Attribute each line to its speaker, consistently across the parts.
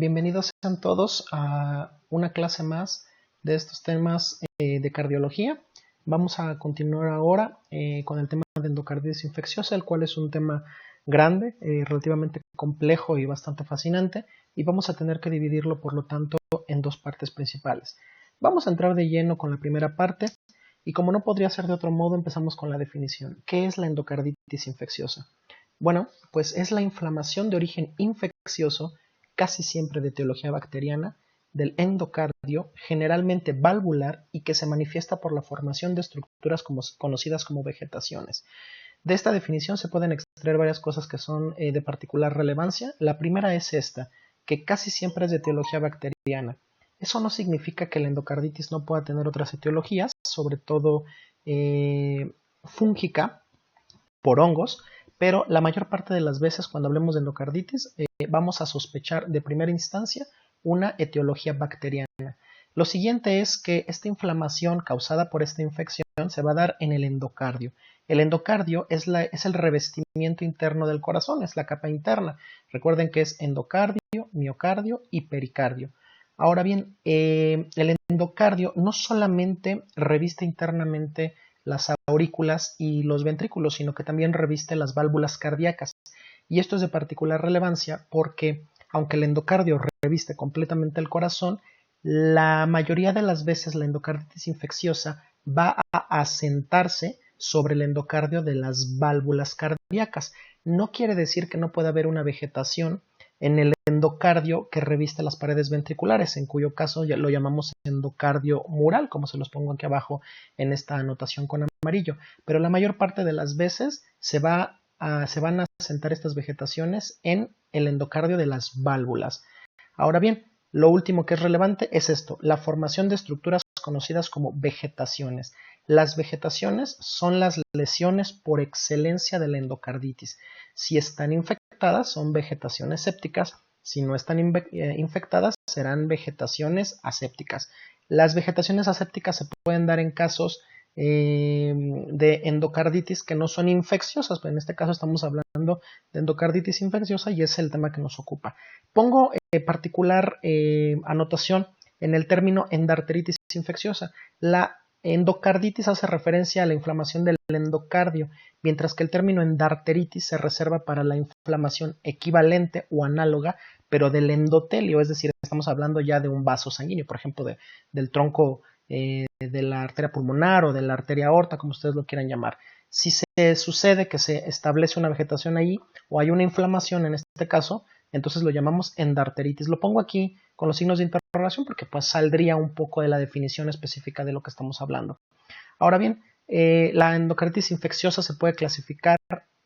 Speaker 1: Bienvenidos sean todos a una clase más de estos temas de cardiología. Vamos a continuar ahora con el tema de endocarditis infecciosa, el cual es un tema grande, relativamente complejo y bastante fascinante, y vamos a tener que dividirlo, por lo tanto, en dos partes principales. Vamos a entrar de lleno con la primera parte, y como no podría ser de otro modo, empezamos con la definición. ¿Qué es la endocarditis infecciosa? Bueno, pues es la inflamación de origen infeccioso, casi siempre de etiología bacteriana, del endocardio, generalmente valvular, y que se manifiesta por la formación de estructuras conocidas como vegetaciones. De esta definición se pueden extraer varias cosas que son de particular relevancia. La primera es esta, que casi siempre es de etiología bacteriana. Eso no significa que la endocarditis no pueda tener otras etiologías, sobre todo fúngica, por hongos, pero la mayor parte de las veces cuando hablemos de endocarditis vamos a sospechar de primera instancia una etiología bacteriana. Lo siguiente es que esta inflamación causada por esta infección se va a dar en el endocardio. El endocardio es el revestimiento interno del corazón, es la capa interna. Recuerden que es endocardio, miocardio y pericardio. Ahora bien, el endocardio no solamente reviste internamente las aurículas y los ventrículos, sino que también reviste las válvulas cardíacas. Y esto es de particular relevancia porque, aunque el endocardio reviste completamente el corazón, la mayoría de las veces la endocarditis infecciosa va a asentarse sobre el endocardio de las válvulas cardíacas. No quiere decir que no pueda haber una vegetación en el endocardio que reviste las paredes ventriculares, en cuyo caso ya lo llamamos endocardio mural, como se los pongo aquí abajo en esta anotación con amarillo. Pero la mayor parte de las veces se van a asentar estas vegetaciones en el endocardio de las válvulas. Ahora bien, lo último que es relevante es esto, la formación de estructuras conocidas como vegetaciones. Las vegetaciones son las lesiones por excelencia de la endocarditis. Si están infectadas, son vegetaciones sépticas. Si no están infectadas, serán vegetaciones asépticas. Las vegetaciones asépticas se pueden dar en casos de endocarditis que no son infecciosas. En este caso estamos hablando de endocarditis infecciosa y es el tema que nos ocupa. Pongo particular anotación en el término endarteritis infecciosa. La endocarditis hace referencia a la inflamación del endocardio, mientras que el término endarteritis se reserva para la inflamación equivalente o análoga, pero del endotelio, es decir, estamos hablando ya de un vaso sanguíneo, por ejemplo, del tronco de la arteria pulmonar o de la arteria aorta, como ustedes lo quieran llamar. Si se sucede que se establece una vegetación ahí o hay una inflamación en este caso, entonces lo llamamos endarteritis. Lo pongo aquí con los signos de interrogación porque pues saldría un poco de la definición específica de lo que estamos hablando. Ahora bien, la endocarditis infecciosa se puede clasificar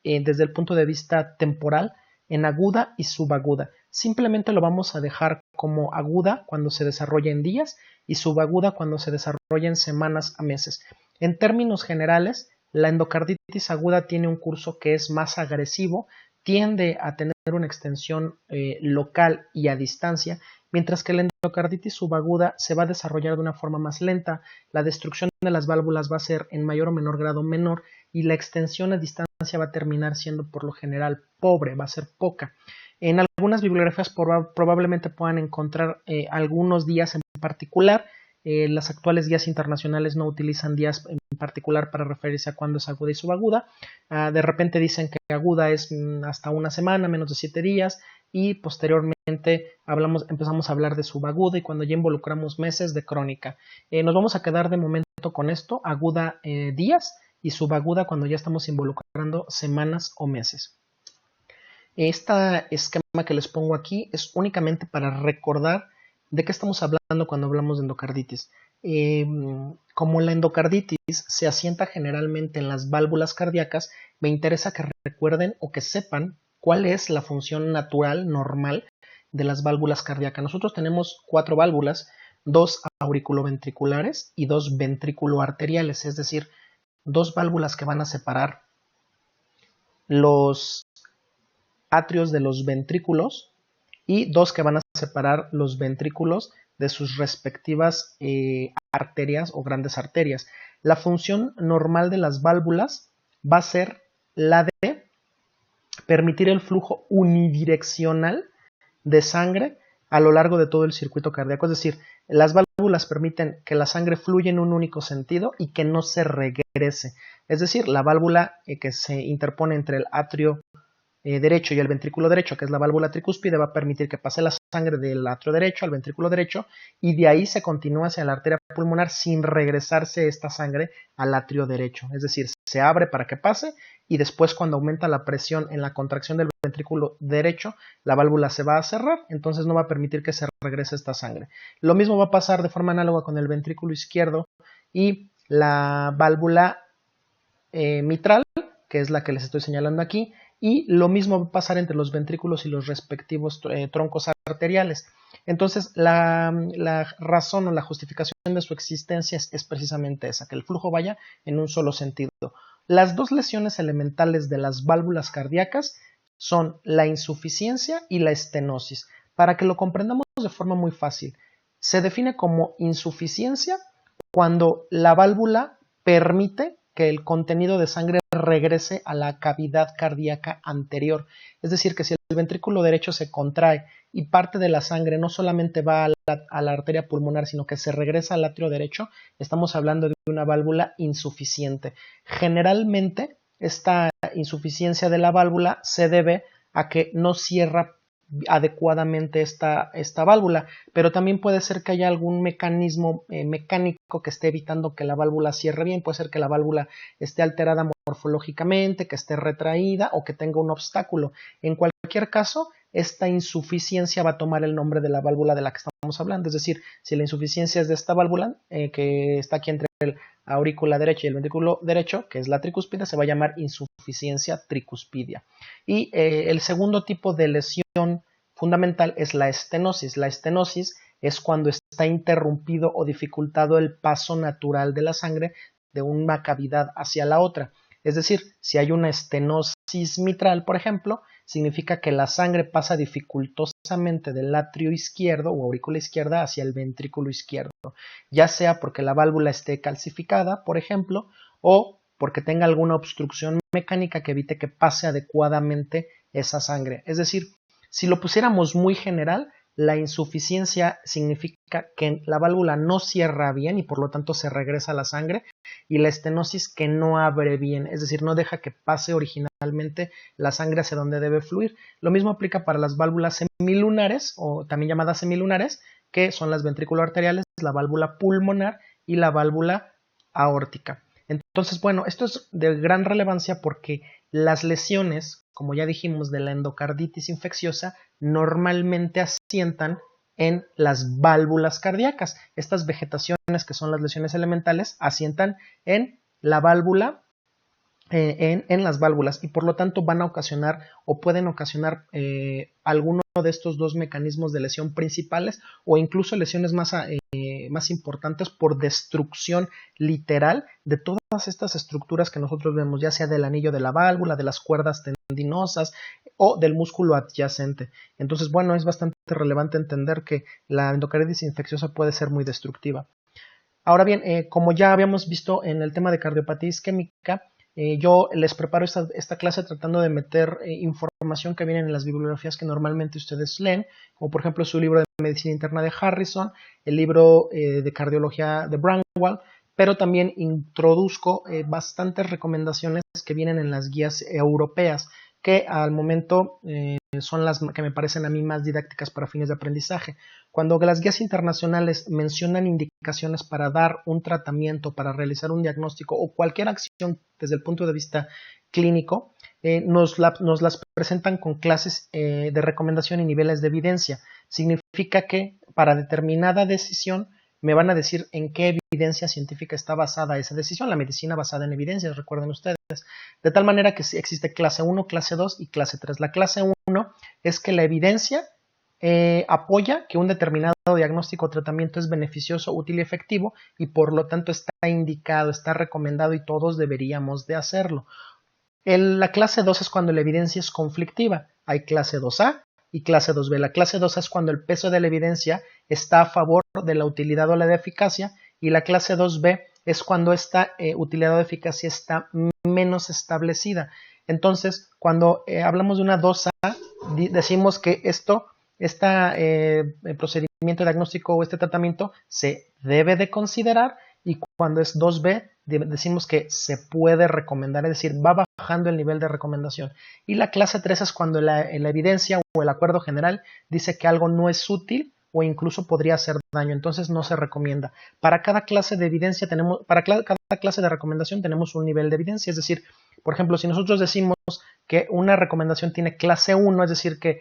Speaker 1: desde el punto de vista temporal en aguda y subaguda. Simplemente lo vamos a dejar como aguda cuando se desarrolla en días y subaguda cuando se desarrolla en semanas a meses. En términos generales, la endocarditis aguda tiene un curso que es más agresivo, tiende a tener una extensión local y a distancia, mientras que la endocarditis subaguda se va a desarrollar de una forma más lenta, la destrucción de las válvulas va a ser en mayor o menor grado menor y la extensión a distancia va a terminar siendo por lo general pobre, va a ser poca. En algunas bibliografías probablemente puedan encontrar algunos días en particular. Las actuales guías internacionales no utilizan días en particular para referirse a cuándo es aguda y subaguda. De repente dicen que aguda es hasta una semana, menos de 7 días, y posteriormente empezamos a hablar de subaguda y cuando ya involucramos meses de crónica. Nos vamos a quedar de momento con esto, aguda días y subaguda cuando ya estamos involucrando semanas o meses. Este esquema que les pongo aquí es únicamente para recordar de qué estamos hablando cuando hablamos de endocarditis. Como la endocarditis se asienta generalmente en las válvulas cardíacas, me interesa que recuerden o que sepan cuál es la función natural, normal, de las válvulas cardíacas. Nosotros tenemos 4 válvulas, 2 auriculoventriculares y 2 ventrículoarteriales, es decir, 2 válvulas que van a separar los atrios de los ventrículos y 2 que van a separar los ventrículos de sus respectivas arterias o grandes arterias. La función normal de las válvulas va a ser la de permitir el flujo unidireccional de sangre a lo largo de todo el circuito cardíaco. Es decir, las válvulas permiten que la sangre fluya en un único sentido y que no se regrese. Es decir, la válvula que se interpone entre el atrio derecho y el ventrículo derecho, que es la válvula tricúspide, va a permitir que pase la sangre del atrio derecho al ventrículo derecho y de ahí se continúa hacia la arteria pulmonar sin regresarse esta sangre al atrio derecho. Es decir, se abre para que pase y después, cuando aumenta la presión en la contracción del ventrículo derecho, la válvula se va a cerrar, entonces no va a permitir que se regrese esta sangre. Lo mismo va a pasar de forma análoga con el ventrículo izquierdo y la válvula mitral, que es la que les estoy señalando aquí, y lo mismo va a pasar entre los ventrículos y los respectivos troncos arteriales. Entonces, la razón o la justificación de su existencia es precisamente esa, que el flujo vaya en un solo sentido. Las dos lesiones elementales de las válvulas cardíacas son la insuficiencia y la estenosis. Para que lo comprendamos de forma muy fácil, se define como insuficiencia cuando la válvula permite que el contenido de sangre regrese a la cavidad cardíaca anterior. Es decir, que si el ventrículo derecho se contrae y parte de la sangre no solamente va a la arteria pulmonar, sino que se regresa al atrio derecho, estamos hablando de una válvula insuficiente. Generalmente, esta insuficiencia de la válvula se debe a que no cierra adecuadamente esta válvula, pero también puede ser que haya algún mecanismo mecánico que esté evitando que la válvula cierre bien. Puede ser que la válvula esté alterada morfológicamente, que esté retraída o que tenga un obstáculo. En cualquier caso, esta insuficiencia va a tomar el nombre de la válvula de la que estamos hablando. Es decir, si la insuficiencia es de esta válvula que está aquí entre el aurícula derecha y el ventrículo derecho, que es la tricúspide, se va a llamar insuficiencia tricuspidia. Y el segundo tipo de lesión fundamental es la estenosis. La estenosis es cuando está interrumpido o dificultado el paso natural de la sangre de una cavidad hacia la otra. Es decir, si hay una estenosis mitral, por ejemplo, significa que la sangre pasa dificultosamente del atrio izquierdo o aurícula izquierda hacia el ventrículo izquierdo, ya sea porque la válvula esté calcificada, por ejemplo, o porque tenga alguna obstrucción mecánica que evite que pase adecuadamente esa sangre. Es decir, si lo pusiéramos muy general, la insuficiencia significa que la válvula no cierra bien y por lo tanto se regresa la sangre, y la estenosis que no abre bien, es decir, no deja que pase originalmente la sangre hacia donde debe fluir. Lo mismo aplica para las válvulas semilunares o también llamadas semilunares, que son las ventriculoarteriales, la válvula pulmonar y la válvula aórtica. Entonces, bueno, esto es de gran relevancia porque las lesiones, como ya dijimos, de la endocarditis infecciosa normalmente asientan en las válvulas cardíacas. Estas vegetaciones, que son las lesiones elementales, asientan en la válvula, en las válvulas, y por lo tanto van a ocasionar o pueden ocasionar alguno de estos dos mecanismos de lesión principales, o incluso lesiones más importantes por destrucción literal de todas estas estructuras que nosotros vemos, ya sea del anillo de la válvula, de las cuerdas tendinosas o del músculo adyacente. Entonces, bueno, es bastante relevante entender que la endocarditis infecciosa puede ser muy destructiva. Ahora bien, como ya habíamos visto en el tema de cardiopatía isquémica, yo les preparo esta clase tratando de meter información que viene en las bibliografías que normalmente ustedes leen, como por ejemplo su libro de medicina interna de Harrison, el libro de cardiología de Bramwell, pero también introduzco bastantes recomendaciones que vienen en las guías europeas, que al momento son las que me parecen a mí más didácticas para fines de aprendizaje. Cuando las guías internacionales mencionan indicaciones para dar un tratamiento, para realizar un diagnóstico o cualquier acción desde el punto de vista clínico, nos las presentan con clases de recomendación y niveles de evidencia. Significa que para determinada decisión me van a decir en qué evidencia científica está basada esa decisión, la medicina basada en evidencias, recuerden ustedes. De tal manera que existe clase 1, clase 2 y clase 3. La clase 1 es que la evidencia apoya que un determinado diagnóstico o tratamiento es beneficioso, útil y efectivo, y por lo tanto está indicado, está recomendado y todos deberíamos de hacerlo. La clase 2 es cuando la evidencia es conflictiva. Hay clase 2A y clase 2B. La clase 2A es cuando el peso de la evidencia está a favor de la utilidad o la de eficacia, y la clase 2B es cuando esta utilidad o eficacia está menos establecida. Entonces, cuando hablamos de una 2A, decimos que esto procedimiento diagnóstico o este tratamiento se debe de considerar, y cuando es 2B decimos que se puede recomendar, es decir, va bajando el nivel de recomendación. Y la clase 3 es cuando la evidencia o el acuerdo general dice que algo no es útil o incluso podría hacer daño, entonces no se recomienda. Para cada clase de evidencia para cada clase de recomendación tenemos un nivel de evidencia, es decir, por ejemplo, si nosotros decimos que una recomendación tiene clase 1, es decir, que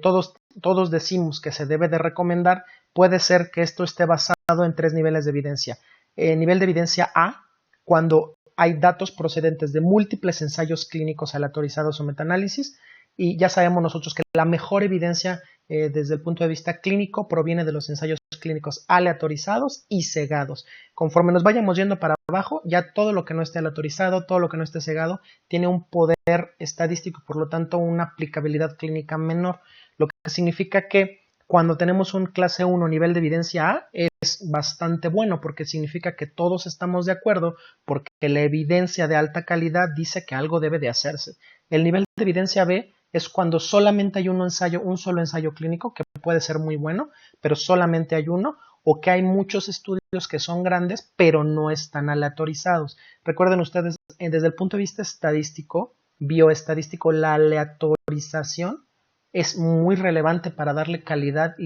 Speaker 1: todos decimos que se debe de recomendar, puede ser que esto esté basado en 3 niveles de evidencia. Nivel de evidencia A, cuando hay datos procedentes de múltiples ensayos clínicos aleatorizados o metaanálisis, y ya sabemos nosotros que la mejor evidencia desde el punto de vista clínico proviene de los ensayos clínicos aleatorizados y cegados. Conforme nos vayamos yendo para abajo, ya todo lo que no esté aleatorizado, todo lo que no esté cegado, tiene un poder estadístico y por lo tanto una aplicabilidad clínica menor, lo que significa que cuando tenemos un clase 1 nivel de evidencia A es bastante bueno porque significa que todos estamos de acuerdo porque la evidencia de alta calidad dice que algo debe de hacerse. El nivel de evidencia B es cuando solamente hay un solo ensayo clínico, que puede ser muy bueno, pero solamente hay uno, o que hay muchos estudios que son grandes, pero no están aleatorizados. Recuerden ustedes, desde el punto de vista estadístico, bioestadístico, la aleatorización es muy relevante para darle calidad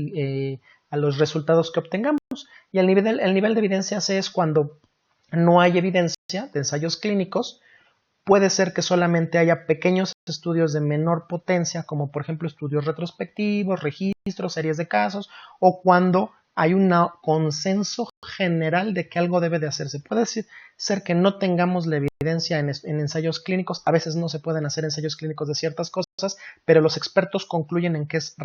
Speaker 1: a los resultados que obtengamos. Y el nivel de evidencia C es cuando no hay evidencia de ensayos clínicos. Puede ser que solamente haya pequeños estudios de menor potencia, como por ejemplo estudios retrospectivos, registros, series de casos, o cuando hay un consenso general de que algo debe de hacerse. Puede ser que no tengamos la evidencia en ensayos clínicos, a veces no se pueden hacer ensayos clínicos de ciertas cosas, pero los expertos concluyen en que es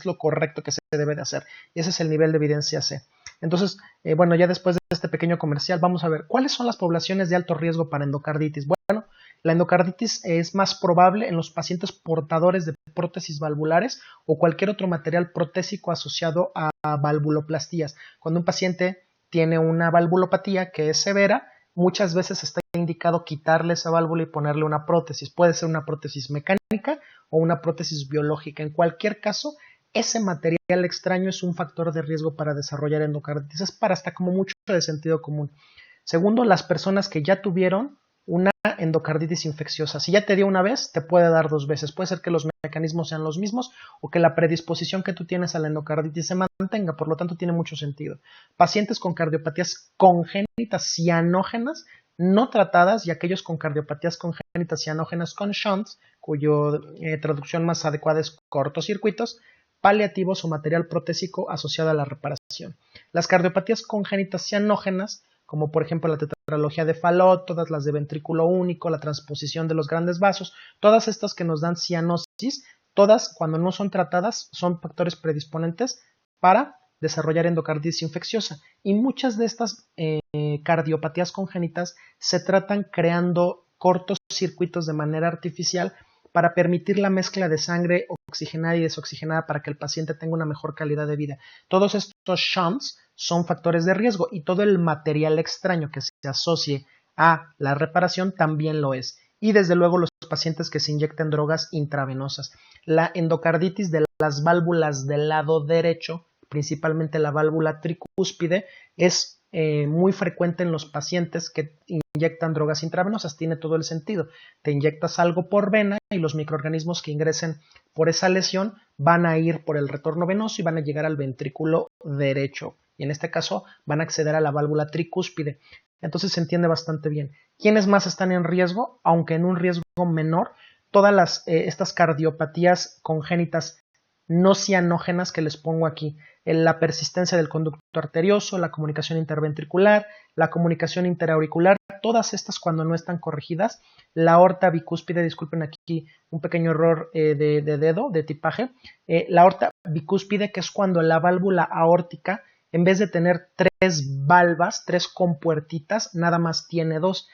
Speaker 1: lo correcto que se debe de hacer. Y ese es el nivel de evidencia C. Entonces, bueno, ya después de este pequeño comercial, vamos a ver cuáles son las poblaciones de alto riesgo para endocarditis. Bueno, la endocarditis es más probable en los pacientes portadores de prótesis valvulares o cualquier otro material protésico asociado a valvuloplastías. Cuando un paciente tiene una valvulopatía que es severa, muchas veces está indicado quitarle esa válvula y ponerle una prótesis. Puede ser una prótesis mecánica o una prótesis biológica. En cualquier caso, ese material extraño es un factor de riesgo para desarrollar endocarditis. Es para hasta como mucho de sentido común. Segundo, las personas que ya tuvieron una endocarditis infecciosa. Si ya te dio una vez, te puede dar 2 veces. Puede ser que los mecanismos sean los mismos o que la predisposición que tú tienes a la endocarditis se mantenga. Por lo tanto, tiene mucho sentido. Pacientes con cardiopatías congénitas cianógenas no tratadas y aquellos con cardiopatías congénitas cianógenas con shunts, cuyo traducción más adecuada es cortocircuitos, paliativos o material protésico asociado a la reparación. Las cardiopatías congénitas cianógenas, como por ejemplo la tetralogía de Fallot, todas las de ventrículo único, la transposición de los grandes vasos, todas estas que nos dan cianosis, todas cuando no son tratadas son factores predisponentes para desarrollar endocarditis infecciosa. Y muchas de estas cardiopatías congénitas se tratan creando cortos circuitos de manera artificial para permitir la mezcla de sangre oxigenada y desoxigenada para que el paciente tenga una mejor calidad de vida. Todos estos shunts son factores de riesgo y todo el material extraño que se asocie a la reparación también lo es. Y desde luego los pacientes que se inyectan drogas intravenosas. La endocarditis de las válvulas del lado derecho, principalmente la válvula tricúspide, es muy frecuente en los pacientes que inyectan drogas intravenosas. Tiene todo el sentido. Te inyectas algo por vena y los microorganismos que ingresen por esa lesión van a ir por el retorno venoso y van a llegar al ventrículo derecho. Y en este caso van a acceder a la válvula tricúspide. Entonces se entiende bastante bien. ¿Quiénes más están en riesgo? Aunque en un riesgo menor, todas estas cardiopatías congénitas no cianógenas que les pongo aquí, la persistencia del conducto arterioso, la comunicación interventricular, la comunicación interauricular, todas estas cuando no están corregidas, la aorta bicúspide, disculpen aquí un pequeño error de dedo, de tipaje, la aorta bicúspide, que es cuando la válvula aórtica, en vez de tener 3 valvas, 3 compuertitas, nada más tiene 2.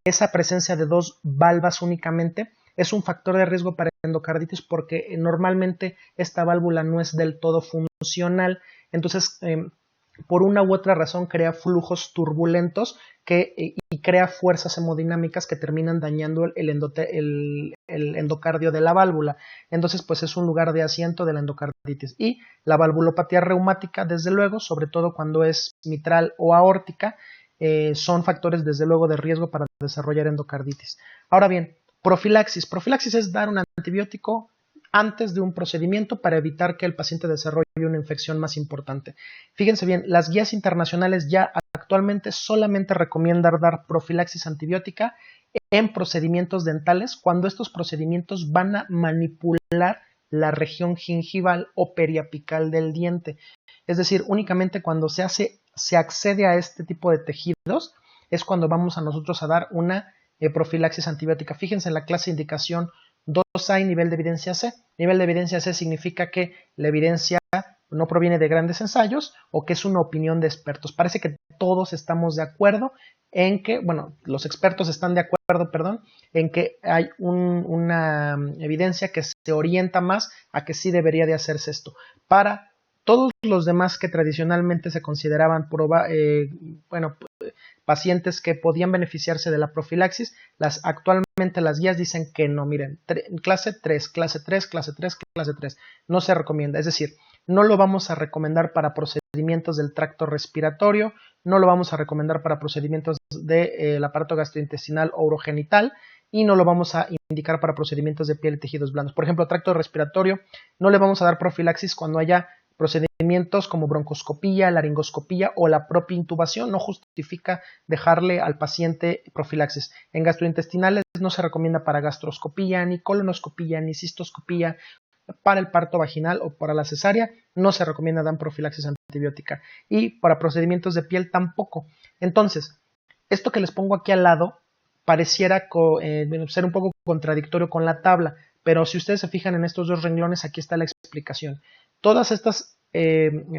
Speaker 1: Esa presencia de 2 valvas únicamente es un factor de riesgo para endocarditis porque normalmente esta válvula no es del todo funcional. Entonces, por una u otra razón crea flujos turbulentos y crea fuerzas hemodinámicas que terminan dañando el el endocardio de la válvula. Entonces, pues es un lugar de asiento de la endocarditis. Y la valvulopatía reumática, desde luego, sobre todo cuando es mitral o aórtica, son factores, desde luego, de riesgo para desarrollar endocarditis. Ahora bien, profilaxis. Profilaxis es dar un antibiótico antes de un procedimiento para evitar que el paciente desarrolle una infección más importante. Fíjense bien, las guías internacionales ya actualmente solamente recomiendan dar profilaxis antibiótica en procedimientos dentales cuando estos procedimientos van a manipular la región gingival o periapical del diente. Es decir, únicamente cuando se accede a este tipo de tejidos es cuando vamos a nosotros a dar una profilaxis antibiótica. Fíjense en la clase de indicación 2A y nivel de evidencia C. Nivel de evidencia C significa que la evidencia no proviene de grandes ensayos o que es una opinión de expertos. Parece que todos estamos de acuerdo en que, bueno, los expertos están de acuerdo, en que hay una evidencia que se orienta más a que sí debería de hacerse esto. Para todos los demás que tradicionalmente se consideraban pacientes que podían beneficiarse de la profilaxis, actualmente las guías dicen que no. Miren, clase 3, clase 3, clase 3, clase 3, no se recomienda. Es decir, no lo vamos a recomendar para procedimientos del tracto respiratorio, no lo vamos a recomendar para procedimientos del aparato gastrointestinal o urogenital, y no lo vamos a indicar para procedimientos de piel y tejidos blandos. Por ejemplo, tracto respiratorio, no le vamos a dar profilaxis cuando haya procedimientos como broncoscopía, laringoscopía o la propia intubación. No justifica dejarle al paciente profilaxis. En gastrointestinales no se recomienda para gastroscopía, ni colonoscopía, ni cistoscopía. Para el parto vaginal o para la cesárea no se recomienda dar profilaxis antibiótica. Y para procedimientos de piel tampoco. Entonces, esto que les pongo aquí al lado pareciera ser un poco contradictorio con la tabla, pero si ustedes se fijan en estos dos renglones, aquí está la explicación. Todos estos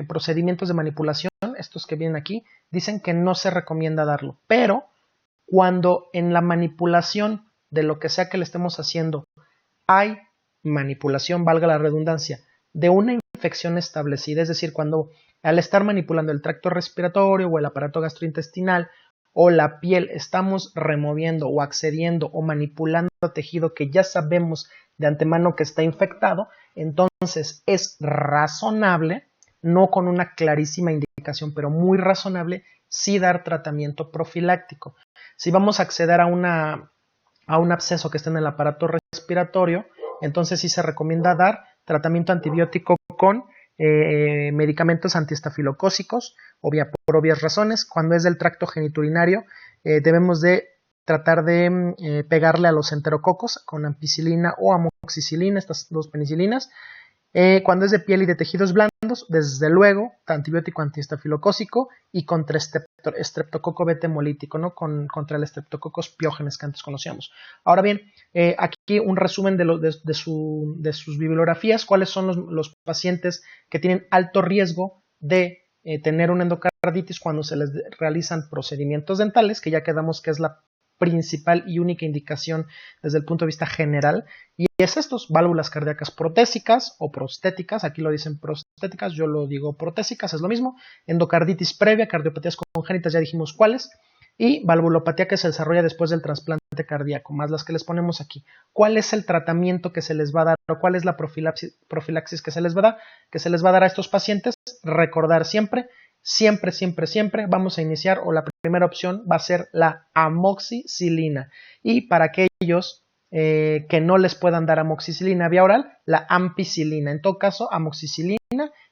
Speaker 1: procedimientos de manipulación, estos que vienen aquí, dicen que no se recomienda darlo, pero cuando en la manipulación de lo que sea que le estemos haciendo hay manipulación, valga la redundancia, de una infección establecida, es decir, cuando al estar manipulando el tracto respiratorio o el aparato gastrointestinal o la piel estamos removiendo o accediendo o manipulando tejido que ya sabemos de antemano que está infectado, entonces es razonable, no con una clarísima indicación, pero muy razonable, sí dar tratamiento profiláctico. Si vamos a acceder a un absceso que esté en el aparato respiratorio, entonces sí se recomienda dar tratamiento antibiótico con medicamentos antiestafilocócicos, por obvias razones. Cuando es del tracto genitourinario, debemos de tratar de pegarle a los enterococos con ampicilina o amoxicilina, estas dos penicilinas. Cuando es de piel y de tejidos blandos, desde luego, antibiótico antiestafilocócico y contra estreptococo beta hemolítico, ¿no? Contra el estreptococos piógenes que antes conocíamos. Ahora bien, aquí un resumen de sus bibliografías, cuáles son los pacientes que tienen alto riesgo de tener una endocarditis cuando se les realizan procedimientos dentales, que ya quedamos que es la principal y única indicación desde el punto de vista general, y es estos: válvulas cardíacas protésicas o prostéticas, aquí lo dicen prostéticas, yo lo digo protésicas, es lo mismo, endocarditis previa, cardiopatías congénitas, ya dijimos cuáles, y valvulopatía que se desarrolla después del trasplante cardíaco, más las que les ponemos aquí. ¿Cuál es el tratamiento que se les va a dar o cuál es la profilaxis que se les va a dar a estos pacientes? Recordar siempre vamos a iniciar, o la primera opción va a ser la amoxicilina, y para aquellos que no les puedan dar amoxicilina vía oral, la ampicilina. En todo caso, amoxicilina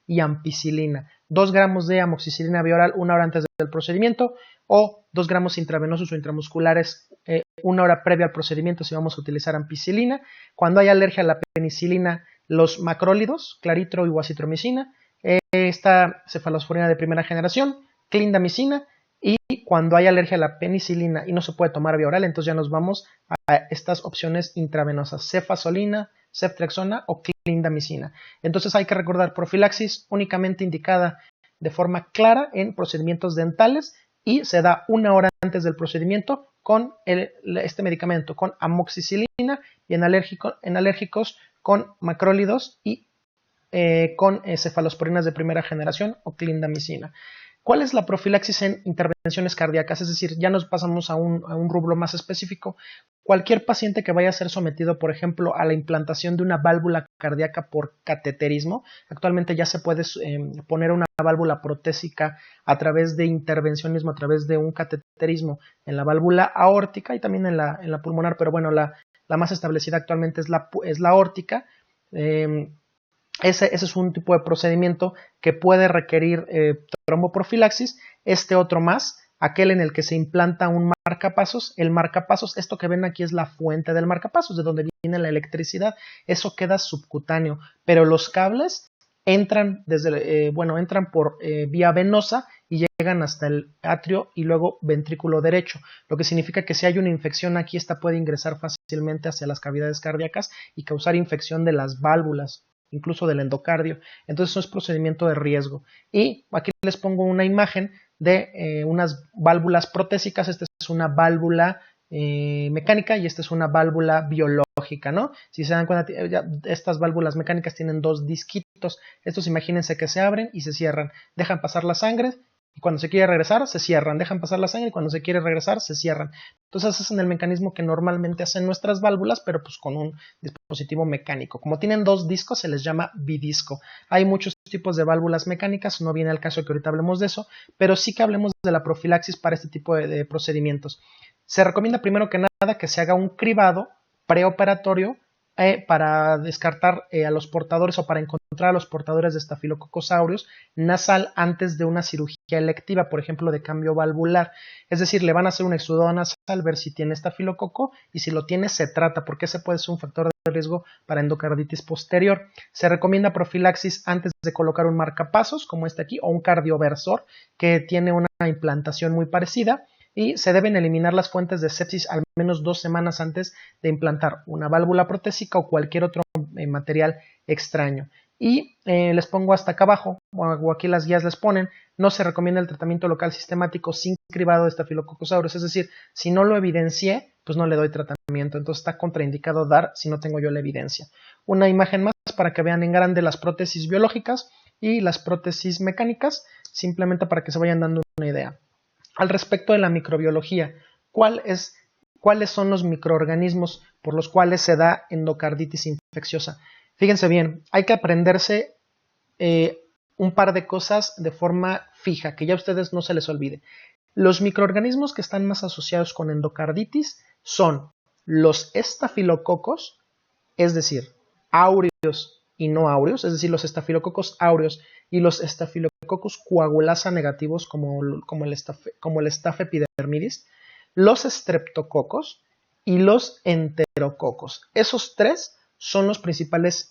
Speaker 1: y ampicilina. 2 gramos de amoxicilina vía oral 1 hora antes del procedimiento, o 2 gramos intravenosos o intramusculares 1 hora previa al procedimiento si vamos a utilizar ampicilina. Cuando hay alergia a la penicilina, los macrólidos, claritro y guacitromicina. Esta cefalosporina de primera generación, clindamicina, y cuando hay alergia a la penicilina y no se puede tomar vía oral, entonces ya nos vamos a estas opciones intravenosas: cefazolina, ceftriaxona o clindamicina. Entonces hay que recordar, profilaxis únicamente indicada de forma clara en procedimientos dentales y se da 1 hora antes del procedimiento con este medicamento, con amoxicilina, y en alérgicos con macrólidos y con cefalosporinas de primera generación o clindamicina. ¿Cuál es la profilaxis en intervenciones cardíacas? Es decir, ya nos pasamos a un rubro más específico. cualquier paciente que vaya a ser sometido, por ejemplo, a la implantación de una válvula cardíaca por cateterismo, actualmente ya se puede poner una válvula protésica a través de intervencionismo, a través de un cateterismo en la válvula aórtica y también en la pulmonar, pero bueno, la más establecida actualmente es la aórtica. Ese es un tipo de procedimiento que puede requerir tromboprofilaxis. Este otro más, aquel en el que se implanta un marcapasos. El marcapasos, esto que ven aquí es la fuente del marcapasos, de donde viene la electricidad. Eso queda subcutáneo, pero los cables entran entran por vía venosa y llegan hasta el atrio y luego ventrículo derecho, lo que significa que si hay una infección aquí, esta puede ingresar fácilmente hacia las cavidades cardíacas y causar infección de las válvulas, incluso del endocardio. Entonces eso es procedimiento de riesgo. Y aquí les pongo una imagen de unas válvulas protésicas. Esta es una válvula mecánica y esta es una válvula biológica, ¿no? Si se dan cuenta, estas válvulas mecánicas tienen dos disquitos. Estos imagínense que se abren y se cierran, dejan pasar la sangre y cuando se quiere regresar se cierran, dejan pasar la sangre y cuando se quiere regresar se cierran. Entonces ese es el mecanismo que normalmente hacen nuestras válvulas, pero pues con un dispositivo mecánico. Como tienen dos discos se les llama bidisco. Hay muchos tipos de válvulas mecánicas, no viene al caso que ahorita hablemos de eso, pero sí que hablemos de la profilaxis para este tipo de procedimientos. Se recomienda primero que nada que se haga un cribado preoperatorio para descartar a los portadores o para encontrar a los portadores de Staphylococcus aureus nasal antes de una cirugía electiva, por ejemplo, de cambio valvular. Es decir, le van a hacer un exudado nasal, ver si tiene estafilococo y si lo tiene se trata, porque ese puede ser un factor de riesgo para endocarditis posterior. Se recomienda profilaxis antes de colocar un marcapasos, como este aquí, o un cardioversor, que tiene una implantación muy parecida. Y se deben eliminar las fuentes de sepsis al menos 2 semanas antes de implantar una válvula protésica o cualquier otro material extraño. Y les pongo hasta acá abajo, o aquí las guías les ponen, no se recomienda el tratamiento local sistemático sin cribado de Staphylococcus aureus, es decir, si no lo evidencié, pues no le doy tratamiento, entonces está contraindicado dar si no tengo yo la evidencia. Una imagen más para que vean en grande las prótesis biológicas y las prótesis mecánicas, simplemente para que se vayan dando una idea. Al respecto de la microbiología, ¿cuáles son los microorganismos por los cuales se da endocarditis infecciosa? Fíjense bien, hay que aprenderse un par de cosas de forma fija, que ya a ustedes no se les olvide. Los microorganismos que están más asociados con endocarditis son los estafilococos, es decir, áureos y no áureos, es decir, los estafilococos áureos y los Staphylococcus coagulasa negativos como el Staph epidermidis, los streptococos y los enterococos. Esos tres son los principales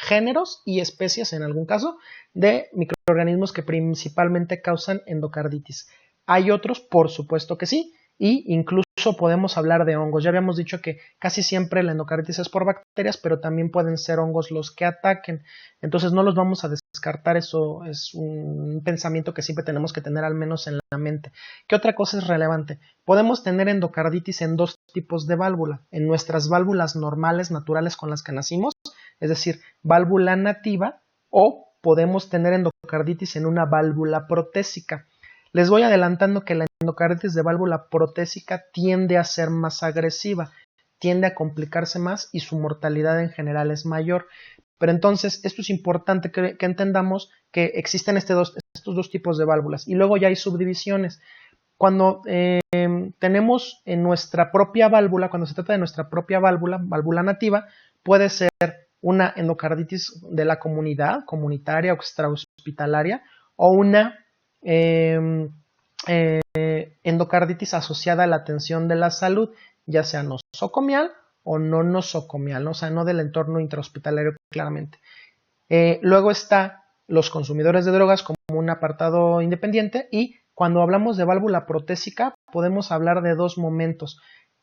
Speaker 1: géneros y especies, en algún caso, de microorganismos que principalmente causan endocarditis. Hay otros, por supuesto que sí, y incluso podemos hablar de hongos. Ya habíamos dicho que casi siempre la endocarditis es por bacterias, pero también pueden ser hongos los que ataquen. Entonces no los vamos a descartar, eso es un pensamiento que siempre tenemos que tener al menos en la mente. ¿Qué otra cosa es relevante? Podemos tener endocarditis en dos tipos de válvula, en nuestras válvulas normales, naturales con las que nacimos, es decir, válvula nativa, o podemos tener endocarditis en una válvula protésica. Les voy adelantando que la endocarditis de válvula protésica tiende a ser más agresiva, tiende a complicarse más y su mortalidad en general es mayor. Pero entonces esto es importante que entendamos que existen estos dos tipos de válvulas y luego ya hay subdivisiones. Cuando tenemos en nuestra propia válvula, cuando se trata de nuestra propia válvula nativa, puede ser una endocarditis de la comunidad, comunitaria o extrahospitalaria, o una endocarditis asociada a la atención de la salud, ya sea nosocomial o no nosocomial, ¿no? O sea, no del entorno intrahospitalario claramente. Luego está los consumidores de drogas como un apartado independiente y cuando hablamos de válvula protésica podemos hablar de dos momentos,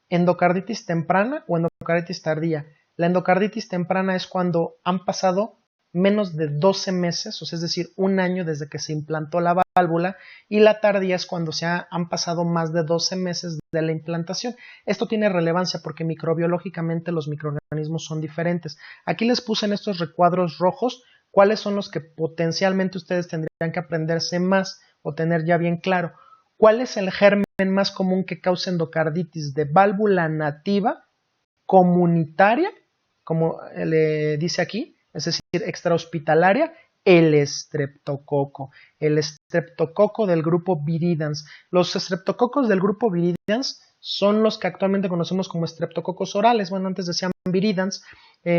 Speaker 1: endocarditis temprana o endocarditis tardía. La endocarditis temprana es cuando han pasado menos de 12 meses, o sea, es decir, un año desde que se implantó la válvula, y la tardía es cuando han pasado más de 12 meses de la implantación. Esto tiene relevancia porque microbiológicamente los microorganismos son diferentes. Aquí les puse en estos recuadros rojos cuáles son los que potencialmente ustedes tendrían que aprenderse más o tener ya bien claro. ¿Cuál es el germen más común que causa endocarditis de válvula nativa comunitaria, como le dice aquí, es decir, extrahospitalaria? El estreptococo del grupo viridans. Los estreptococos del grupo viridans son los que actualmente conocemos como estreptococos orales. Bueno, antes decían viridans,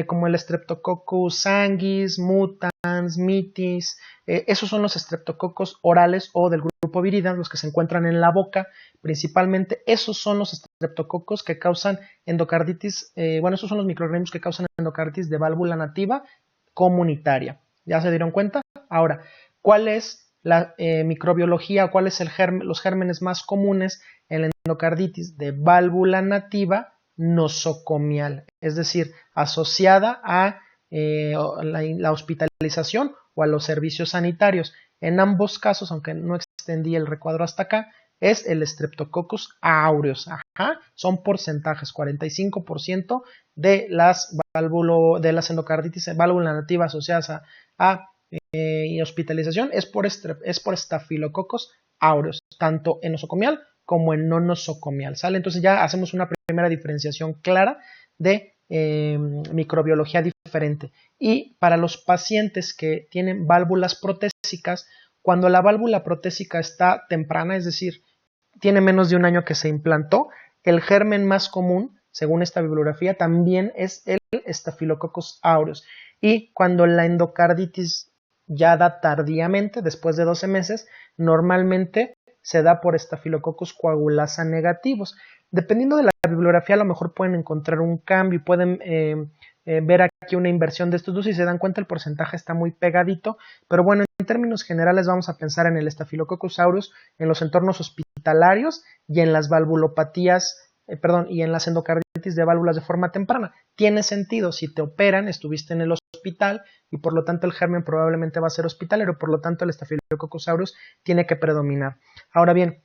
Speaker 1: como el Streptococcus sanguis, mutans, mitis. Esos son los estreptococos orales o del grupo viridans, los que se encuentran en la boca principalmente. Esos son los estreptococos que causan endocarditis. Esos son los microorganismos que causan endocarditis de válvula nativa comunitaria. ¿Ya se dieron cuenta? Ahora, ¿cuál es la microbiología? ¿Cuál es los gérmenes más comunes en la endocarditis de válvula nativa nosocomial? Es decir, asociada a la hospitalización o a los servicios sanitarios. En ambos casos, aunque no extendí el recuadro hasta acá, es el Streptococcus aureus. Son porcentajes, 45% de las endocarditis de válvula nativa asociadas a hospitalización es por Staphylococcus aureus, tanto en nosocomial como en no nosocomial, ¿sale? Entonces ya hacemos una primera diferenciación clara de microbiología diferente. Y para los pacientes que tienen válvulas protésicas, cuando la válvula protésica está temprana, es decir, tiene menos de un año que se implantó, el germen más común, según esta bibliografía, también es el Staphylococcus aureus. Y cuando la endocarditis ya da tardíamente, después de 12 meses, normalmente se da por Staphylococcus coagulasa negativos. Dependiendo de la bibliografía, a lo mejor pueden encontrar un cambio y pueden ver aquí una inversión de estos dos. Si se dan cuenta, el porcentaje está muy pegadito, pero bueno, en términos generales vamos a pensar en el Staphylococcus aureus en los entornos hospitalarios y en las valvulopatías, y en las endocarditis de válvulas de forma temprana. Tiene sentido, si te operan, estuviste en el hospital y por lo tanto el germen probablemente va a ser hospitalero, por lo tanto el Staphylococcus aureus tiene que predominar. Ahora bien,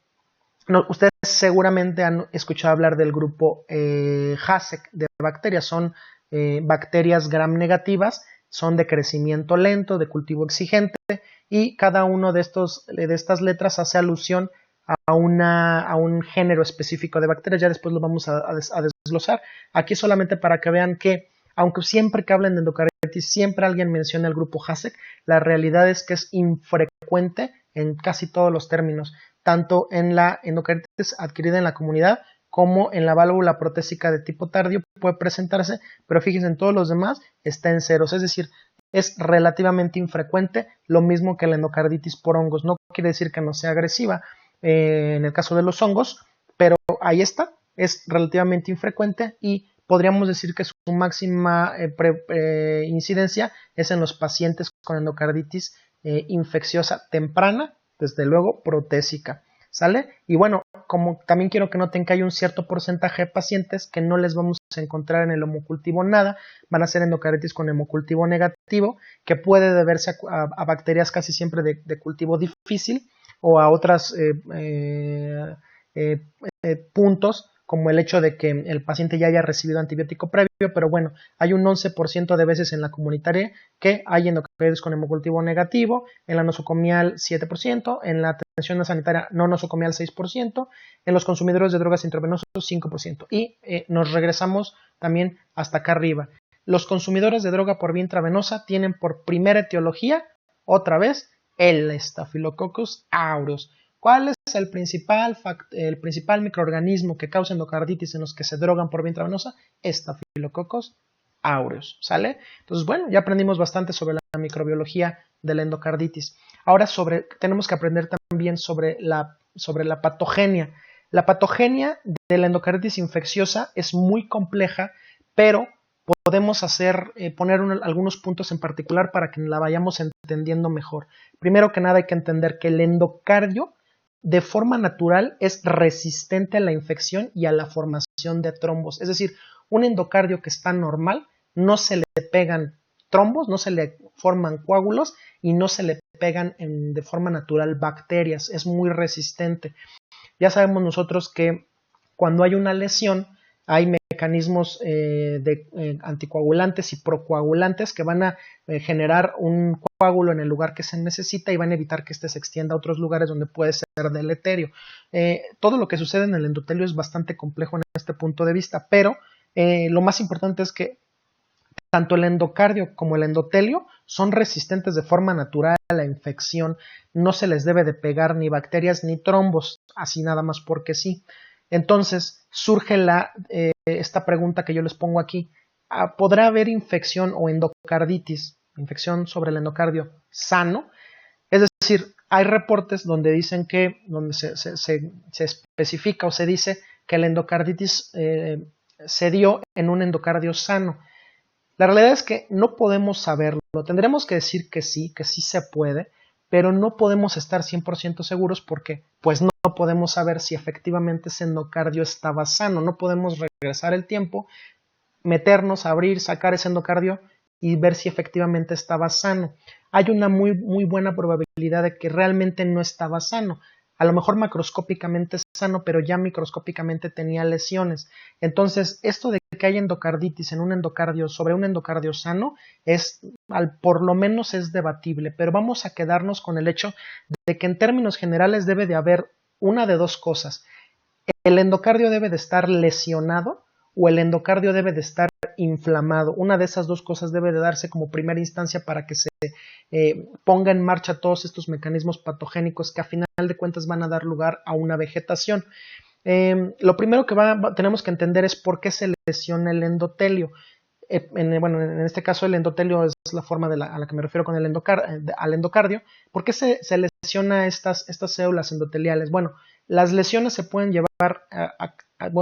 Speaker 1: ustedes seguramente han escuchado hablar del grupo HASEC de bacterias. Son bacterias gram negativas, son de crecimiento lento, de cultivo exigente, y cada uno de estas letras hace alusión a un género específico de bacterias. Ya después lo vamos a desglosar. Aquí solamente para que vean que, aunque siempre que hablen de endocarditis, siempre alguien menciona el grupo HASEC, la realidad es que es infrecuente en casi todos los términos, tanto en la endocarditis adquirida en la comunidad como en la válvula protésica de tipo tardío puede presentarse, pero fíjense, en todos los demás está en ceros, es decir, es relativamente infrecuente, lo mismo que la endocarditis por hongos. No quiere decir que no sea agresiva en el caso de los hongos, pero ahí está, es relativamente infrecuente y podríamos decir que su máxima incidencia es en los pacientes con endocarditis infecciosa temprana, desde luego protésica, ¿sale? Y bueno, como también quiero que noten que hay un cierto porcentaje de pacientes que no les vamos a encontrar en el hemocultivo nada, van a ser endocarditis con hemocultivo negativo, que puede deberse a bacterias casi siempre de cultivo difícil o a otros puntos, como el hecho de que el paciente ya haya recibido antibiótico previo, pero bueno, hay un 11% de veces en la comunitaria que hay endocarditis con hemocultivo negativo, en la nosocomial 7%, en la atención sanitaria no nosocomial 6%, en los consumidores de drogas intravenosas 5%. Y nos regresamos también hasta acá arriba. Los consumidores de droga por vía intravenosa tienen por primera etiología, otra vez, el Staphylococcus aureus. ¿Cuál es el principal microorganismo que causa endocarditis en los que se drogan por vía intravenosa? Staphylococcus aureus, ¿sale? Entonces, bueno, ya aprendimos bastante sobre la microbiología de la endocarditis. Ahora tenemos que aprender también sobre la patogenia. La patogenia de la endocarditis infecciosa es muy compleja, pero podemos poner algunos puntos en particular para que la vayamos entendiendo mejor. Primero que nada hay que entender que el endocardio de forma natural es resistente a la infección y a la formación de trombos. Es decir, un endocardio que está normal, no se le pegan trombos, no se le forman coágulos y no se le pegan de forma natural bacterias. Es muy resistente. Ya sabemos nosotros que cuando hay una lesión hay mecanismos de anticoagulantes y procoagulantes que van a generar un coágulo en el lugar que se necesita y van a evitar que éste se extienda a otros lugares donde puede ser deleterio. Todo lo que sucede en el endotelio es bastante complejo en este punto de vista, pero lo más importante es que tanto el endocardio como el endotelio son resistentes de forma natural a la infección, no se les debe de pegar ni bacterias ni trombos, así nada más porque sí. Entonces surge esta pregunta que yo les pongo aquí, ¿podrá haber infección o endocarditis, infección sobre el endocardio sano? Es decir, hay reportes donde dicen que, donde se especifica o se dice que la endocarditis se dio en un endocardio sano. La realidad es que no podemos saberlo, tendremos que decir que sí se puede, pero no podemos estar 100% seguros porque pues no podemos saber si efectivamente ese endocardio estaba sano, no podemos regresar el tiempo, meternos, abrir, sacar ese endocardio y ver si efectivamente estaba sano. Hay una muy buena probabilidad de que realmente no estaba sano. A lo mejor macroscópicamente sano, pero ya microscópicamente tenía lesiones. Entonces, esto de que hay endocarditis en un endocardio sobre un endocardio sano por lo menos es debatible, pero vamos a quedarnos con el hecho de que en términos generales debe de haber una de dos cosas. El endocardio debe de estar lesionado o el endocardio debe de estar inflamado. Una de esas dos cosas debe de darse como primera instancia para que se ponga en marcha todos estos mecanismos patogénicos que a final de cuentas van a dar lugar a una vegetación. Lo primero que tenemos que entender es por qué se lesiona el endotelio. En este caso el endotelio es la forma a la que me refiero con al endocardio. ¿Por qué se lesiona estas células endoteliales? Bueno, las lesiones se pueden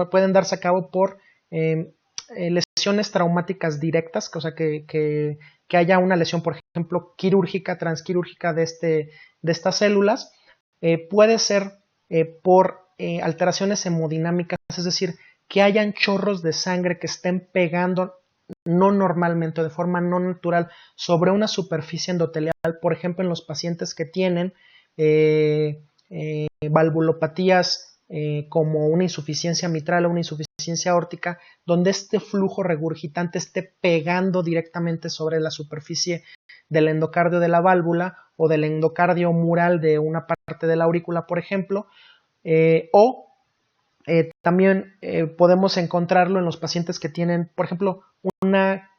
Speaker 1: pueden darse a cabo por lesiones traumáticas directas, cosa que haya una lesión, por ejemplo, quirúrgica, transquirúrgica de estas células. Puede ser por alteraciones hemodinámicas, es decir, que hayan chorros de sangre que estén pegando no normalmente o de forma no natural sobre una superficie endotelial, por ejemplo en los pacientes que tienen valvulopatías como una insuficiencia mitral o una insuficiencia aórtica, donde este flujo regurgitante esté pegando directamente sobre la superficie del endocardio de la válvula o del endocardio mural de una parte de la aurícula, por ejemplo, también podemos encontrarlo en los pacientes que tienen, por ejemplo, una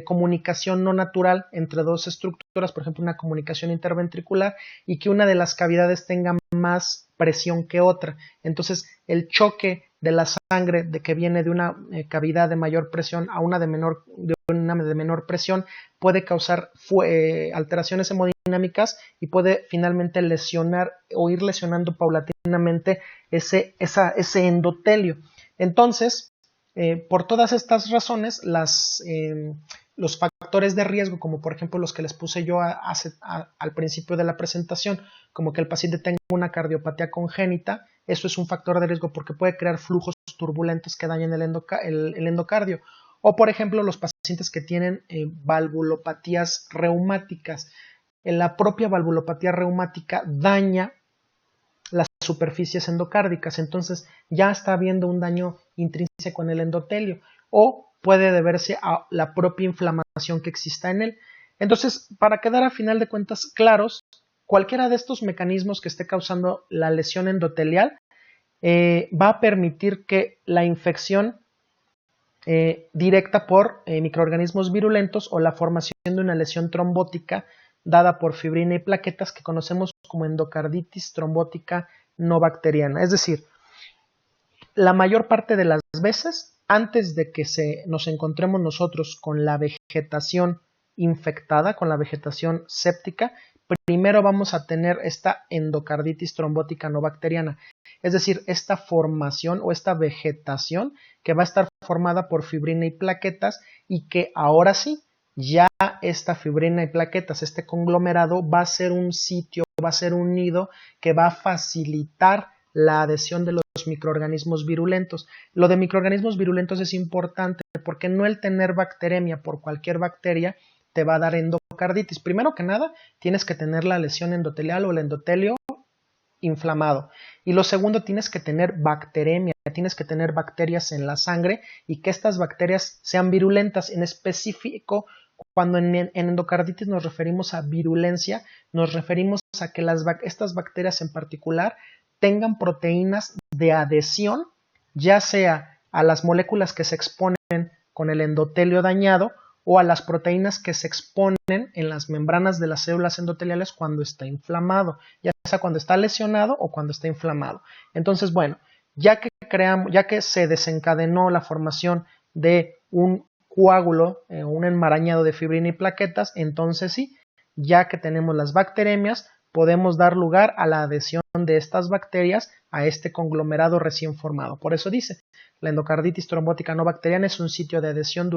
Speaker 1: comunicación no natural entre dos estructuras, por ejemplo, una comunicación interventricular y que una de las cavidades tenga más presión que otra. Entonces, el choque de la sangre de que viene de una cavidad de mayor presión a una de menor presión puede causar alteraciones hemodinámicas y puede finalmente lesionar o ir lesionando paulatinamente ese endotelio. Entonces, por todas estas razones, los factores de riesgo, como por ejemplo los que les puse yo al principio de la presentación, como que el paciente tenga una cardiopatía congénita, eso es un factor de riesgo porque puede crear flujos turbulentos que dañen el endocardio. O por ejemplo los pacientes que tienen valvulopatías reumáticas. La propia valvulopatía reumática daña las superficies endocárdicas, entonces ya está habiendo un daño intrínseco en el endotelio o puede deberse a la propia inflamación que exista en él. Entonces, para quedar a final de cuentas claros, cualquiera de estos mecanismos que esté causando la lesión endotelial va a permitir que la infección directa por microorganismos virulentos o la formación de una lesión trombótica dada por fibrina y plaquetas que conocemos como endocarditis trombótica no bacteriana. Es decir, la mayor parte de las veces, antes de que nos encontremos nosotros con la vegetación infectada, con la vegetación séptica, primero vamos a tener esta endocarditis trombótica no bacteriana, es decir, esta formación o esta vegetación que va a estar formada por fibrina y plaquetas y que ahora sí, ya esta fibrina y plaquetas, este conglomerado va a ser un sitio, va a ser un nido que va a facilitar la adhesión de los microorganismos virulentos. Lo de microorganismos virulentos es importante porque no el tener bacteremia por cualquier bacteria te va a dar endocarditis. Primero que nada, tienes que tener la lesión endotelial o el endotelio inflamado. Y lo segundo, tienes que tener bacteremia, tienes que tener bacterias en la sangre y que estas bacterias sean virulentas. En específico, cuando en endocarditis nos referimos a virulencia, nos referimos a que estas bacterias en particular tengan proteínas de adhesión, ya sea a las moléculas que se exponen con el endotelio dañado o a las proteínas que se exponen en las membranas de las células endoteliales cuando está inflamado, ya sea cuando está lesionado o cuando está inflamado. Entonces, bueno, ya que se desencadenó la formación de un coágulo, un enmarañado de fibrina y plaquetas, entonces sí, ya que tenemos las bacteremias, podemos dar lugar a la adhesión de estas bacterias a este conglomerado recién formado. Por eso dice, la endocarditis trombótica no bacteriana es un sitio de adhesión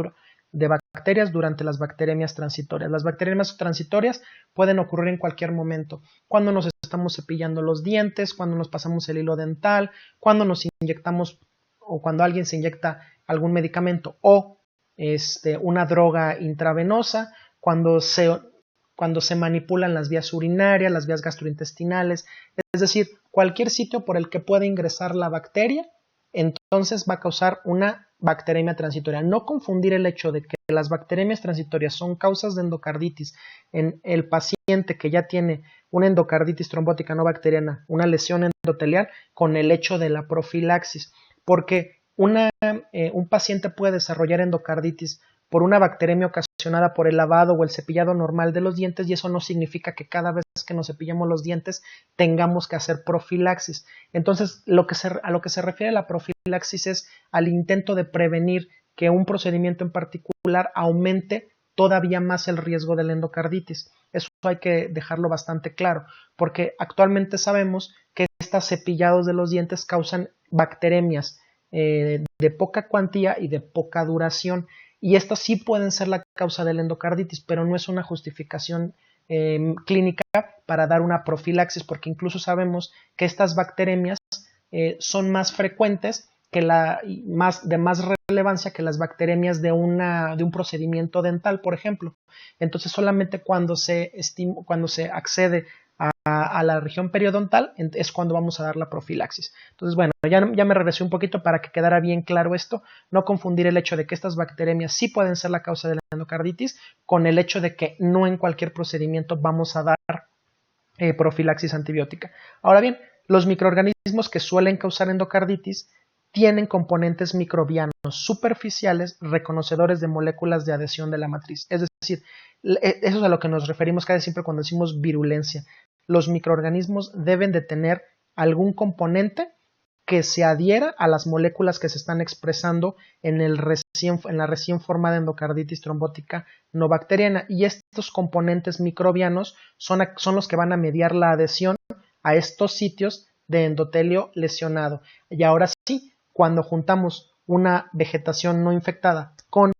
Speaker 1: de bacterias durante las bacteremias transitorias. Las bacteremias transitorias pueden ocurrir en cualquier momento, cuando nos estamos cepillando los dientes, cuando nos pasamos el hilo dental, cuando nos inyectamos o cuando alguien se inyecta algún medicamento o una droga intravenosa, cuando se manipulan las vías urinarias, las vías gastrointestinales, es decir, cualquier sitio por el que pueda ingresar la bacteria, entonces va a causar una bacteremia transitoria. No confundir el hecho de que las bacteremias transitorias son causas de endocarditis en el paciente que ya tiene una endocarditis trombótica no bacteriana, una lesión endotelial, con el hecho de la profilaxis, porque un paciente puede desarrollar endocarditis por una bacteremia ocasionada por el lavado o el cepillado normal de los dientes, y eso no significa que cada vez que nos cepillamos los dientes tengamos que hacer profilaxis. Entonces, a lo que se refiere la profilaxis es al intento de prevenir que un procedimiento en particular aumente todavía más el riesgo de la endocarditis. Eso hay que dejarlo bastante claro, porque actualmente sabemos que estos cepillados de los dientes causan bacteremias de poca cuantía y de poca duración. Y estas sí pueden ser la causa de la endocarditis, pero no es una justificación clínica para dar una profilaxis, porque incluso sabemos que estas bacteremias son más frecuentes de más relevancia que las bacteremias de un procedimiento dental, por ejemplo. Entonces, solamente cuando se accede a la región periodontal es cuando vamos a dar la profilaxis. Entonces, bueno, ya me regresé un poquito para que quedara bien claro esto, no confundir el hecho de que estas bacteremias sí pueden ser la causa de la endocarditis con el hecho de que no en cualquier procedimiento vamos a dar profilaxis antibiótica. Ahora bien, los microorganismos que suelen causar endocarditis tienen componentes microbianos superficiales reconocedores de moléculas de adhesión de la matriz. Es decir, eso es a lo que nos referimos casi siempre cuando decimos virulencia. Los microorganismos deben de tener algún componente que se adhiera a las moléculas que se están expresando en la recién formada endocarditis trombótica no bacteriana, y estos componentes microbianos son los que van a mediar la adhesión a estos sitios de endotelio lesionado. Y ahora sí, cuando juntamos una vegetación no infectada con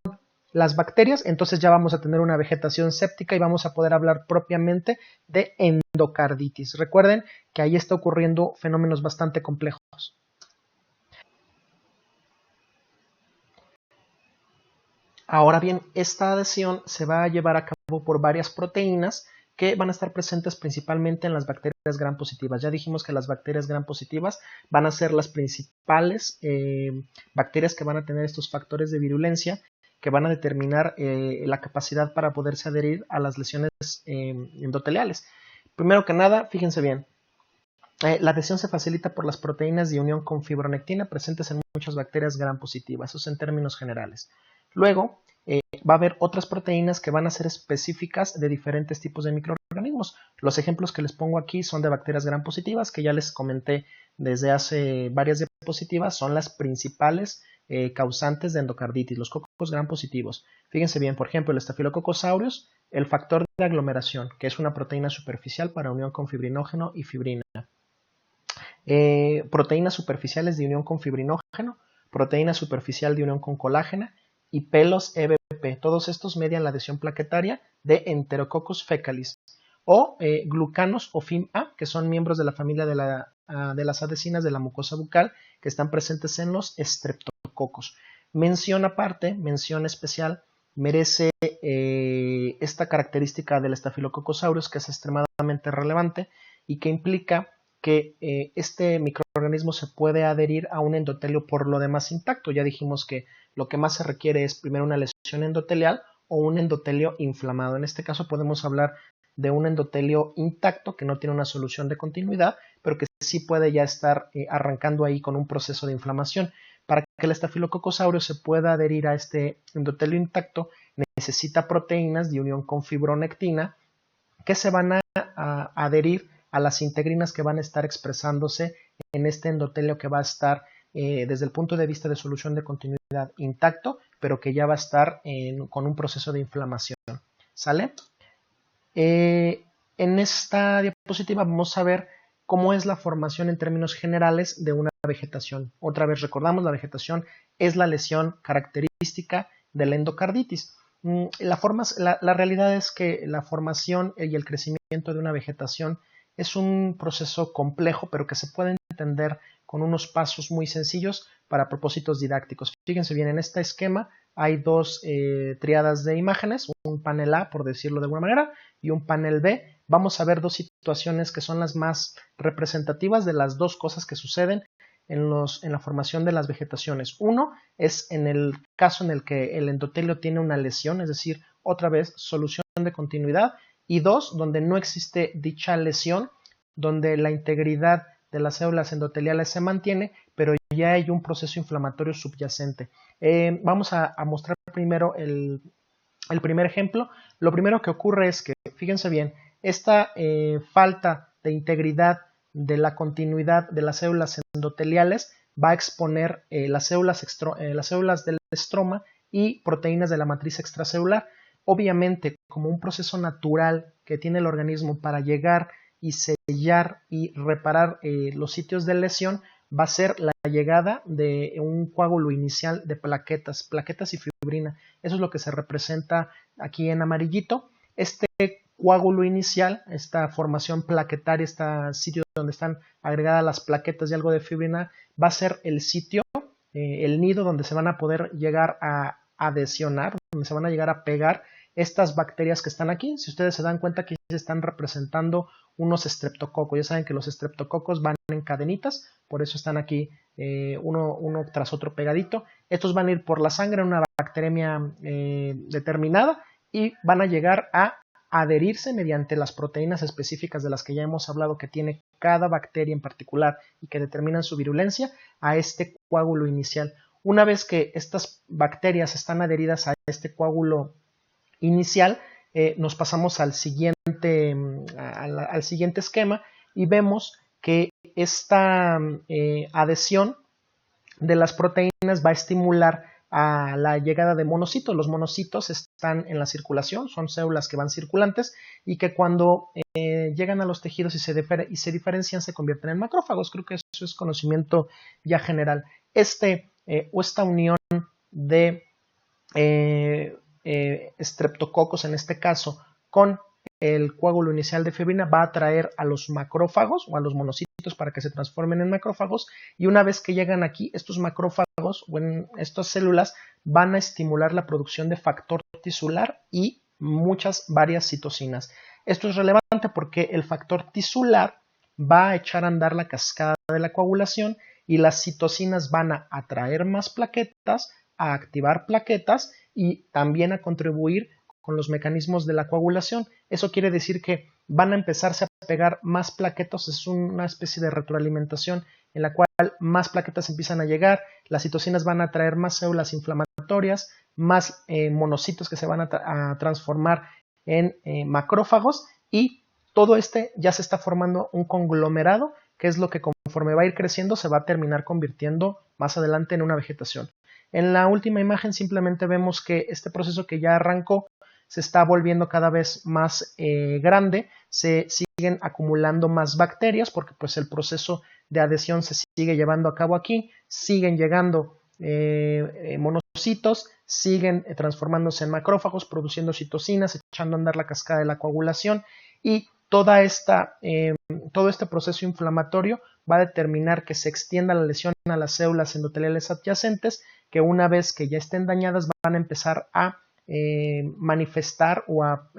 Speaker 1: las bacterias, entonces ya vamos a tener una vegetación séptica y vamos a poder hablar propiamente de endocarditis. Recuerden que ahí está ocurriendo fenómenos bastante complejos. Ahora bien, esta adhesión se va a llevar a cabo por varias proteínas que van a estar presentes principalmente en las bacterias gram positivas. Ya dijimos que las bacterias gram positivas van a ser las principales bacterias que van a tener estos factores de virulencia que van a determinar la capacidad para poderse adherir a las lesiones endoteliales. Primero que nada, fíjense bien, la adhesión se facilita por las proteínas de unión con fibronectina presentes en muchas bacterias gram positivas, eso es en términos generales. Luego, va a haber otras proteínas que van a ser específicas de diferentes tipos de microorganismos. Los ejemplos que les pongo aquí son de bacterias gram positivas, que ya les comenté desde hace varias diapositivas, son las principales causantes de endocarditis, los cocos gram positivos. Fíjense bien, por ejemplo, el Staphylococcus aureus, el factor de aglomeración, que es una proteína superficial para unión con fibrinógeno y fibrina. Proteínas superficiales de unión con fibrinógeno, proteína superficial de unión con colágeno y pelos EBP. Todos estos median la adhesión plaquetaria de Enterococcus fecalis o glucanos o FIM-A, que son miembros de la familia de las adhesinas de la mucosa bucal que están presentes en los estreptococos. Mención aparte, mención especial, merece esta característica del Staphylococcus aureus, que es extremadamente relevante y que implica que este microorganismo se puede adherir a un endotelio por lo demás intacto. Ya dijimos que lo que más se requiere es primero una lesión endotelial o un endotelio inflamado. En este caso podemos hablar de un endotelio intacto que no tiene una solución de continuidad, pero que sí puede ya estar arrancando ahí con un proceso de inflamación. Para que el Staphylococcus aureus se pueda adherir a este endotelio intacto, necesita proteínas de unión con fibronectina que se van a adherir a las integrinas que van a estar expresándose en este endotelio que va a estar desde el punto de vista de solución de continuidad intacto, pero que ya va a estar con un proceso de inflamación. ¿Sale? En esta diapositiva vamos a ver cómo es la formación en términos generales de una vegetación. Otra vez recordamos, la vegetación es la lesión característica de la endocarditis. La realidad es que la formación y el crecimiento de una vegetación es un proceso complejo, pero que se puede entender con unos pasos muy sencillos para propósitos didácticos. Fíjense bien, en este esquema hay dos triadas de imágenes, un panel A, por decirlo de alguna manera, y un panel B. Vamos a ver dos situaciones que son las más representativas de las dos cosas que suceden en la formación de las vegetaciones. Uno es en el caso en el que el endotelio tiene una lesión, es decir, otra vez solución de continuidad, y dos, donde no existe dicha lesión, donde la integridad de las células endoteliales se mantiene, pero ya hay un proceso inflamatorio subyacente. Vamos a mostrar primero el primer ejemplo. Lo primero que ocurre es que, fíjense bien, esta falta de integridad de la continuidad de las células endoteliales va a exponer las células del estroma y proteínas de la matriz extracelular. Obviamente, como un proceso natural que tiene el organismo para llegar y sellar y reparar los sitios de lesión, va a ser la llegada de un coágulo inicial de plaquetas y fibrina. Eso es lo que se representa aquí en amarillito. Este coágulo inicial, esta formación plaquetaria, este sitio donde están agregadas las plaquetas y algo de fibrina, va a ser el sitio, el nido donde se van a poder llegar a adhesionar, donde se van a llegar a pegar estas bacterias que están aquí. Si ustedes se dan cuenta, aquí se están representando unos estreptococos. Ya saben que los estreptococos van en cadenitas, por eso están aquí uno tras otro pegadito. Estos van a ir por la sangre en una bacteremia determinada y van a llegar a adherirse mediante las proteínas específicas de las que ya hemos hablado que tiene cada bacteria en particular y que determinan su virulencia a este coágulo inicial. Una vez que estas bacterias están adheridas a este coágulo inicial, nos pasamos al siguiente esquema y vemos que esta adhesión de las proteínas va a estimular a la llegada de monocitos. Los monocitos están en la circulación, son células que van circulantes y que cuando llegan a los tejidos y se diferencian se convierten en macrófagos. Creo que eso es conocimiento ya general. Esta unión de estreptococos en este caso con el coágulo inicial de fibrina va a atraer a los macrófagos o a los monocitos para que se transformen en macrófagos, y una vez que llegan aquí, estos macrófagos o estas células van a estimular la producción de factor tisular y varias citocinas. Esto es relevante porque el factor tisular va a echar a andar la cascada de la coagulación y las citocinas van a atraer más plaquetas, a activar plaquetas y también a contribuir con los mecanismos de la coagulación. Eso quiere decir que van a empezarse a pegar más plaquetas, es una especie de retroalimentación en la cual más plaquetas empiezan a llegar, las citocinas van a atraer más células inflamatorias, más monocitos que se van a transformar en macrófagos, y todo ya se está formando un conglomerado que es lo que conforme va a ir creciendo se va a terminar convirtiendo más adelante en una vegetación. En la última imagen simplemente vemos que este proceso que ya arrancó se está volviendo cada vez más grande, se siguen acumulando más bacterias porque pues el proceso de adhesión se sigue llevando a cabo aquí, siguen llegando monocitos, siguen transformándose en macrófagos, produciendo citocinas, echando a andar la cascada de la coagulación, y todo este proceso inflamatorio va a determinar que se extienda la lesión a las células endoteliales adyacentes, que una vez que ya estén dañadas van a empezar a manifestar o a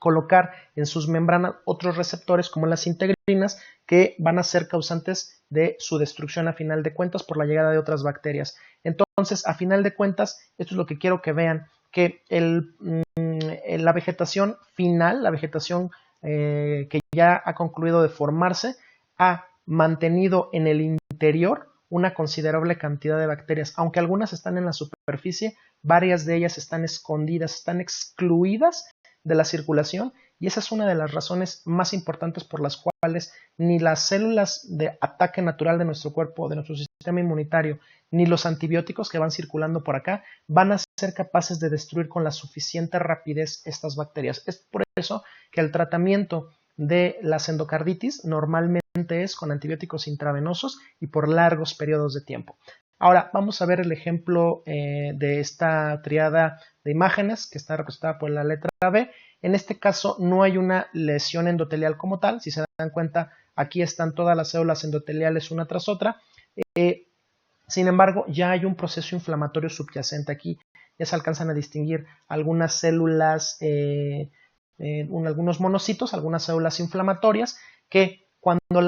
Speaker 1: colocar en sus membranas otros receptores como las integrinas que van a ser causantes de su destrucción a final de cuentas por la llegada de otras bacterias. Entonces, a final de cuentas, esto es lo que quiero que vean, que la vegetación final, la vegetación que ya ha concluido de formarse, ha mantenido en el interior una considerable cantidad de bacterias, aunque algunas están en la superficie, varias de ellas están escondidas, están excluidas de la circulación, y esa es una de las razones más importantes por las cuales ni las células de ataque natural de nuestro cuerpo, de nuestro sistema inmunitario, ni los antibióticos que van circulando por acá van a ser capaces de destruir con la suficiente rapidez estas bacterias. Es por eso que el tratamiento de las endocarditis normalmente es con antibióticos intravenosos y por largos periodos de tiempo. Ahora vamos a ver el ejemplo de esta triada de imágenes que está representada por la letra B. En este caso no hay una lesión endotelial como tal. Si se dan cuenta, aquí están todas las células endoteliales una tras otra. Sin embargo, ya hay un proceso inflamatorio subyacente aquí. Ya se alcanzan a distinguir algunas células, algunos monocitos, algunas células inflamatorias que cuando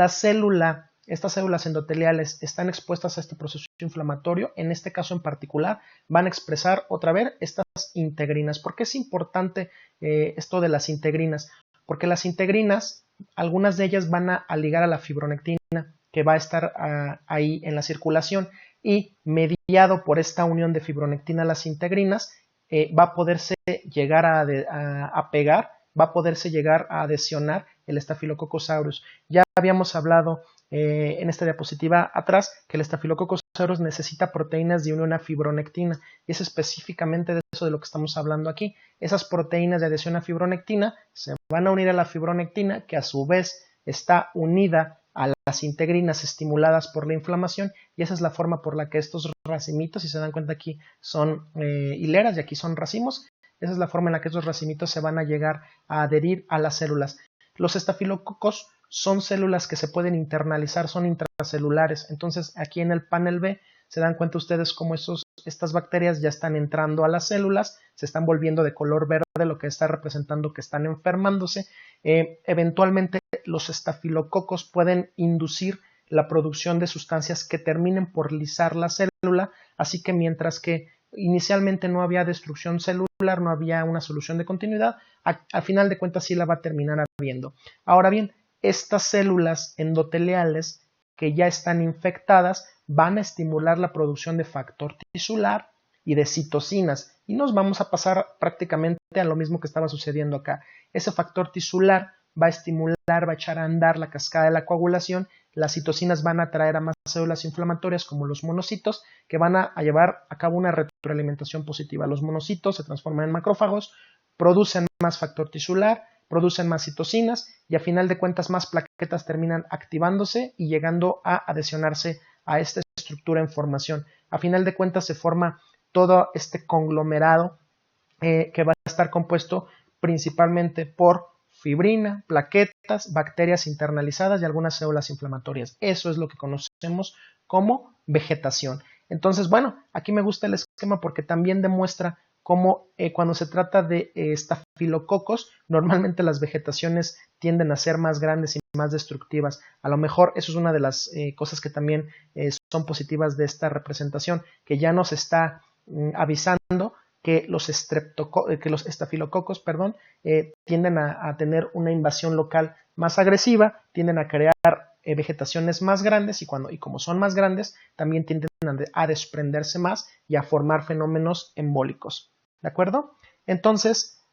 Speaker 1: estas células endoteliales están expuestas a este proceso inflamatorio, en este caso en particular, van a expresar otra vez estas integrinas. ¿Por qué es importante esto de las integrinas? Porque las integrinas, algunas de ellas van a ligar a la fibronectina, que va a estar ahí en la circulación, y mediado por esta unión de fibronectina a las integrinas, va a poderse llegar a pegar, va a poderse llegar a adhesionar el Staphylococcus aureus. Ya habíamos hablado en esta diapositiva atrás que el Staphylococcus aureus necesita proteínas de unión a fibronectina, y es específicamente de eso de lo que estamos hablando aquí. Esas proteínas de adhesión a fibronectina se van a unir a la fibronectina, que a su vez está unida a las integrinas estimuladas por la inflamación, y esa es la forma por la que estos racimitos, si se dan cuenta aquí son hileras y aquí son racimos, esa es la forma en la que estos racimitos se van a llegar a adherir a las células. Los estafilococos son células que se pueden internalizar, son intracelulares. Entonces aquí en el panel B se dan cuenta ustedes cómo estas bacterias ya están entrando a las células, se están volviendo de color verde, lo que está representando que están enfermándose. Eventualmente los estafilococos pueden inducir la producción de sustancias que terminen por lisar la célula, así que mientras que inicialmente no había destrucción celular, no había una solución de continuidad, al final de cuentas sí la va a terminar habiendo. Ahora bien, estas células endoteliales que ya están infectadas van a estimular la producción de factor tisular y de citocinas, y nos vamos a pasar prácticamente a lo mismo que estaba sucediendo acá. Ese factor tisular va a estimular, va a echar a andar la cascada de la coagulación, las citocinas van a atraer a más células inflamatorias como los monocitos, que van a llevar a cabo una retroalimentación positiva. Los monocitos se transforman en macrófagos, producen más factor tisular, producen más citocinas, y a final de cuentas más plaquetas terminan activándose y llegando a adhesionarse a esta estructura en formación. A final de cuentas se forma todo este conglomerado que va a estar compuesto principalmente por fibrina, plaquetas, bacterias internalizadas y algunas células inflamatorias. Eso es lo que conocemos como vegetación. Entonces, bueno, aquí me gusta el esquema porque también demuestra cómo cuando se trata de estafilococos, normalmente las vegetaciones tienden a ser más grandes y más destructivas. A lo mejor eso es una de las cosas que también son positivas de esta representación, que ya nos está avisando que los estafilococos tienden a tener una invasión local más agresiva, tienden a crear vegetaciones más grandes y como son más grandes también tienden a desprenderse más y a formar fenómenos embólicos. ¿De acuerdo? Entonces,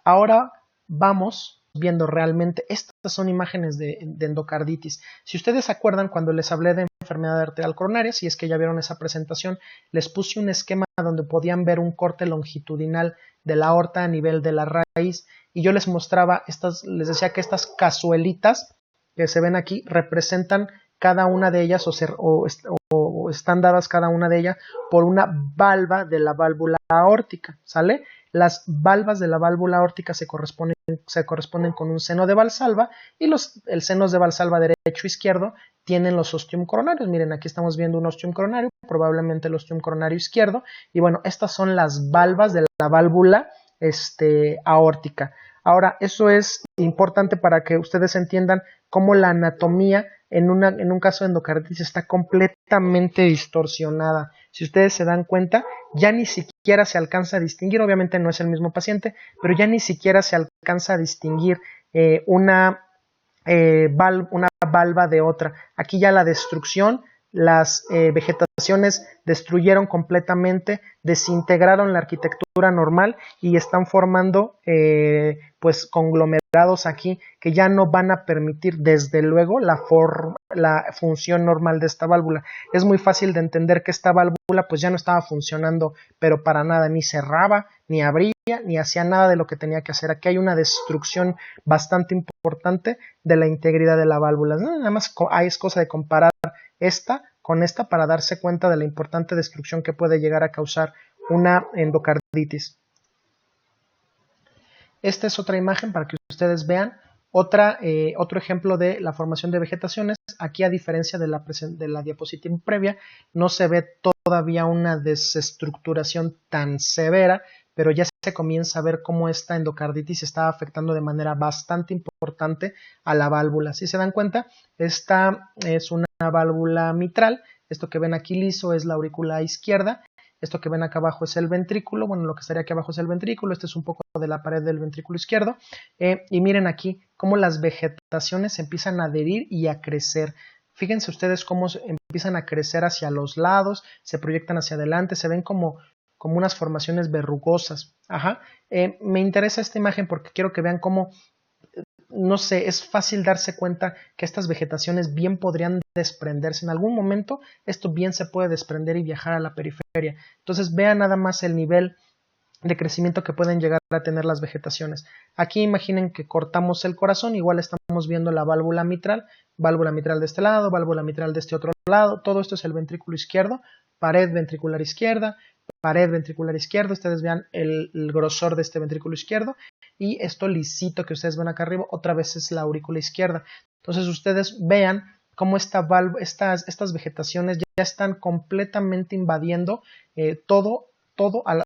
Speaker 1: ahora vamos viendo realmente, estas son imágenes de endocarditis. Si ustedes se acuerdan cuando les hablé de enfermedad arterial coronaria, si es que ya vieron esa presentación, les puse un esquema donde podían ver un corte longitudinal de la aorta a nivel de la raíz, y yo les mostraba les decía que estas cazuelitas que se ven aquí representan cada una de ellas o están dadas cada una de ellas por una valva de la válvula aórtica, ¿sale? Las valvas de la válvula aórtica se corresponden con un seno de Valsalva, y el senos de Valsalva derecho e izquierdo tienen los ostium coronarios. Miren, aquí estamos viendo un ostium coronario, probablemente el ostium coronario izquierdo, y bueno, estas son las valvas de la válvula aórtica. Ahora, eso es importante para que ustedes entiendan cómo la anatomía en un caso de endocarditis está completamente distorsionada. Si ustedes se dan cuenta, ya ni siquiera se alcanza a distinguir, obviamente no es el mismo paciente, pero ya ni siquiera se alcanza a distinguir una valva de otra. Aquí ya la destrucción, las vegetaciones destruyeron completamente, desintegraron la arquitectura normal y están formando pues conglomerados aquí que ya no van a permitir desde luego la función normal de esta válvula. Es muy fácil de entender que esta válvula pues ya no estaba funcionando, pero para nada, ni cerraba, ni abría, ni hacía nada de lo que tenía que hacer. Aquí hay una destrucción bastante importante de la integridad de la válvula. Nada más es cosa de comparar esta con esta para darse cuenta de la importante destrucción que puede llegar a causar una endocarditis. Esta es otra imagen para que ustedes vean otro ejemplo de la formación de vegetaciones. Aquí, a diferencia de la diapositiva previa, no se ve todavía una desestructuración tan severa, pero ya se comienza a ver cómo esta endocarditis está afectando de manera bastante importante a la válvula. Si se dan cuenta, esta es una válvula mitral. Esto que ven aquí liso es la aurícula izquierda. Esto que ven acá abajo es el ventrículo, bueno, lo que estaría aquí abajo es el ventrículo, este es un poco de la pared del ventrículo izquierdo, y miren aquí cómo las vegetaciones empiezan a adherir y a crecer. Fíjense ustedes cómo empiezan a crecer hacia los lados, se proyectan hacia adelante, se ven como unas formaciones verrugosas. Me interesa esta imagen porque quiero que vean cómo, no sé, es fácil darse cuenta que estas vegetaciones bien podrían desprenderse. En algún momento esto bien se puede desprender y viajar a la periferia. Entonces vean nada más el nivel de crecimiento que pueden llegar a tener las vegetaciones. Aquí imaginen que cortamos el corazón, igual estamos viendo la válvula mitral de este lado, válvula mitral de este otro lado, todo esto es el ventrículo izquierdo, pared ventricular izquierda, ustedes vean el grosor de este ventrículo izquierdo, y esto lisito que ustedes ven acá arriba, otra vez es la aurícula izquierda. Entonces ustedes vean cómo estas vegetaciones ya están completamente invadiendo todo a